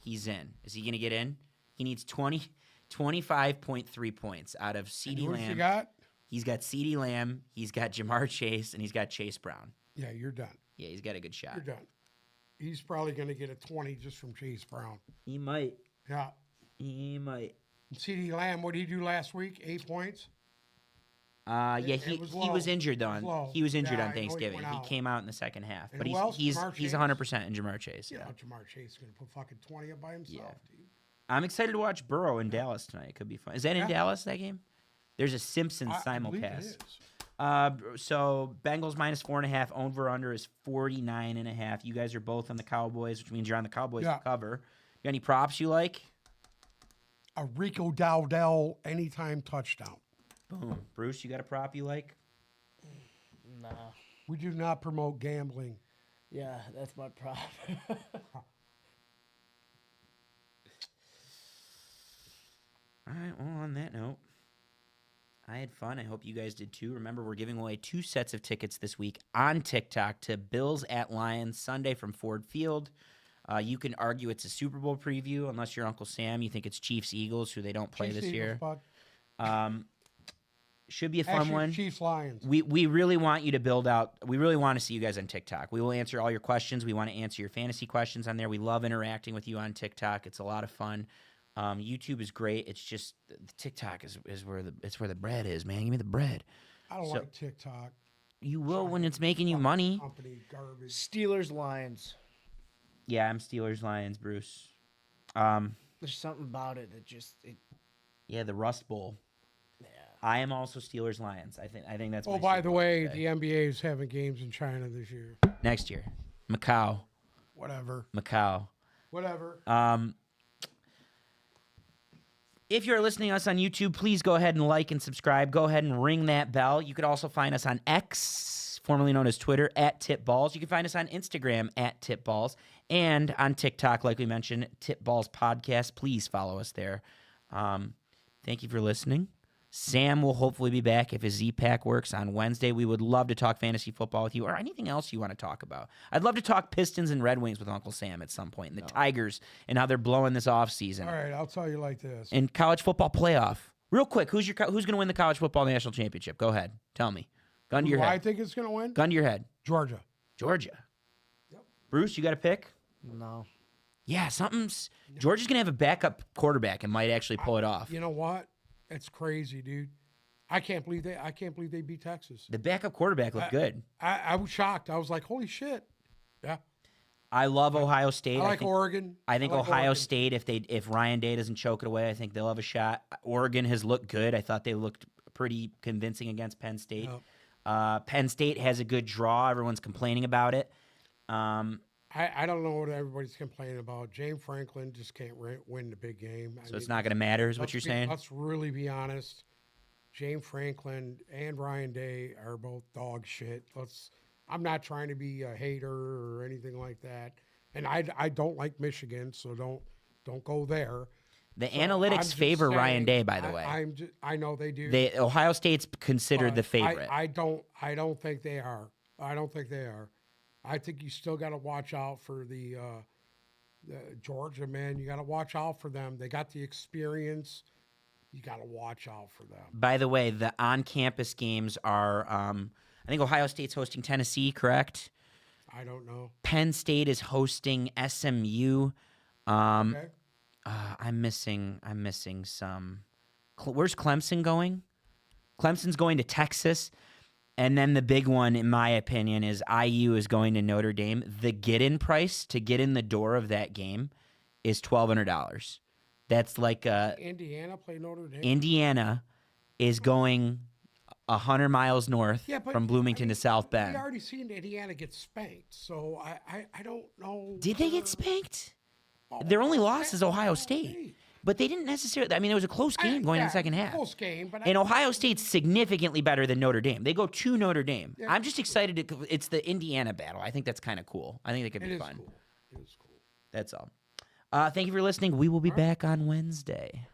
he's in. Is he going to get in? He needs 25.3 points out of CD Who's Lamb. you got? He's got CD Lamb, he's got Jamar Chase, and he's got Chase Brown. Yeah, you're done. Yeah, he's got a good shot. You're done. He's probably going to get a 20 just from Chase Brown. He might. Yeah. He might. CeeDee Lamb, what did he do last week? 8 points? Yeah, It he was was low. injured It was on low. he was injured Yeah, on I know he Thanksgiving. went He out. came out in the second half, And but who else? he's Jamar Chase? 100% in Jamar Chase. Yeah. Jamar Chase is going to put fucking 20 up by himself, dude. I'm excited to watch Burrow in Dallas tonight. It could be fun. Is that in Yeah. Dallas, that game? There's a Simpsons I believe it simulcast. is. So Bengals minus 4.5. Over under is 49.5. You guys are both on the Cowboys, which means you're on the Cowboys Yeah. to cover. You got any props you like? A Rico Dowdell anytime touchdown. Boom. Bruce, you got a prop you like? Nah. We do not promote gambling. Yeah, that's my problem. All right. Well, on that note, I had fun. I hope you guys did too. Remember, we're giving away 2 sets of tickets this week on TikTok to Bills at Lions Sunday from Ford Field. You can argue it's a Super Bowl preview unless you're Uncle Sam. You think it's Chiefs Eagles, who they don't play Chiefs, this Eagles, year. bud. Should be a fun Actually, one. Chiefs Lions. We really want you to build out. We really want to see you guys on TikTok. We will answer all your questions. We want to answer your fantasy questions on there. We love interacting with you on TikTok. It's a lot of fun. YouTube is great. It's just the TikTok is where the bread is, man. Give me the bread. I don't So- like TikTok. You will when it's making you money. Company garbage. Steelers, Lions. Yeah, I'm Steelers Lions, Bruce. There's something about it that just Yeah, the Rust Bowl. yeah. I am also Steelers Lions. I think that's. Oh, my by Super the Bowl way, pick. the NBA is having games in China this year. Next year, Macau. Whatever. If you're listening to us on YouTube, please go ahead and like and subscribe. Go ahead and ring that bell. You could also find us on X, formerly known as Twitter, @TipBalls. You can find us on Instagram @TipBalls. And on TikTok, like we mentioned, TipBalls Podcast. Please follow us there. Thank you for listening. Sam will hopefully be back if his Z-Pack works on Wednesday. We would love to talk fantasy football with you or anything else you want to talk about. I'd love to talk Pistons and Red Wings with Uncle Sam at some point, and the Tigers and how they're blowing this offseason. All right, I'll tell you like this. And college football playoff. Real quick, who's going to win the college football national championship? Go ahead. Tell me. Gun to your Who I head. think it's going to win? Gun to your head. Georgia. Georgia. Yep. Bruce, you got a pick? No. Yeah, something's... Georgia's going to have a backup quarterback and might actually pull it off. You know what? It's crazy, dude. I can't believe they beat Texas. The backup quarterback looked good. I was shocked. I was like, holy shit. Yeah. I love Ohio State. I like Oregon. I think like Ohio Oregon. State, if Ryan Day doesn't choke it away, I think they'll have a shot. Oregon has looked good. I thought they looked pretty convincing against Penn State. Yep. Penn State has a good draw. Everyone's complaining about it. I don't know what everybody's complaining about. James Franklin just can't win the big game. So it's not going to matter, is what you're saying? Let's really be honest. James Franklin and Ryan Day are both dog shit. I'm not trying to be a hater or anything like that. And I don't like Michigan, so don't go there. The analytics favor Ryan Day, by the way. I know they do. Ohio State's considered the favorite. I don't think they are. I don't think they are. I think you still got to watch out for the Georgia, man. You got to watch out for them. They got the experience. You got to watch out for them. By the way, the on-campus games are, I think Ohio State's hosting Tennessee, correct? I don't know. Penn State is hosting SMU. Okay. I'm missing some. Where's Clemson going? Clemson's going to Texas. And then the big one, in my opinion, is IU is going to Notre Dame. The get-in price to get in the door of that game is $1,200. That's like Indiana play Notre Dame. Indiana is going 100 miles north from Bloomington to South Bend. We already seen Indiana get spanked, so I don't know. Did they get spanked? Their only loss is Ohio State. But they didn't necessarily. I mean, it was a close game going in the second half. Close game, but and Ohio State's significantly better than Notre Dame. They go to Notre Dame. Yeah. I'm just excited. It's the Indiana battle. I think that's kind of cool. I think it could be fun. Cool. It is cool. That's all. Thank you for listening. We will be back on Wednesday.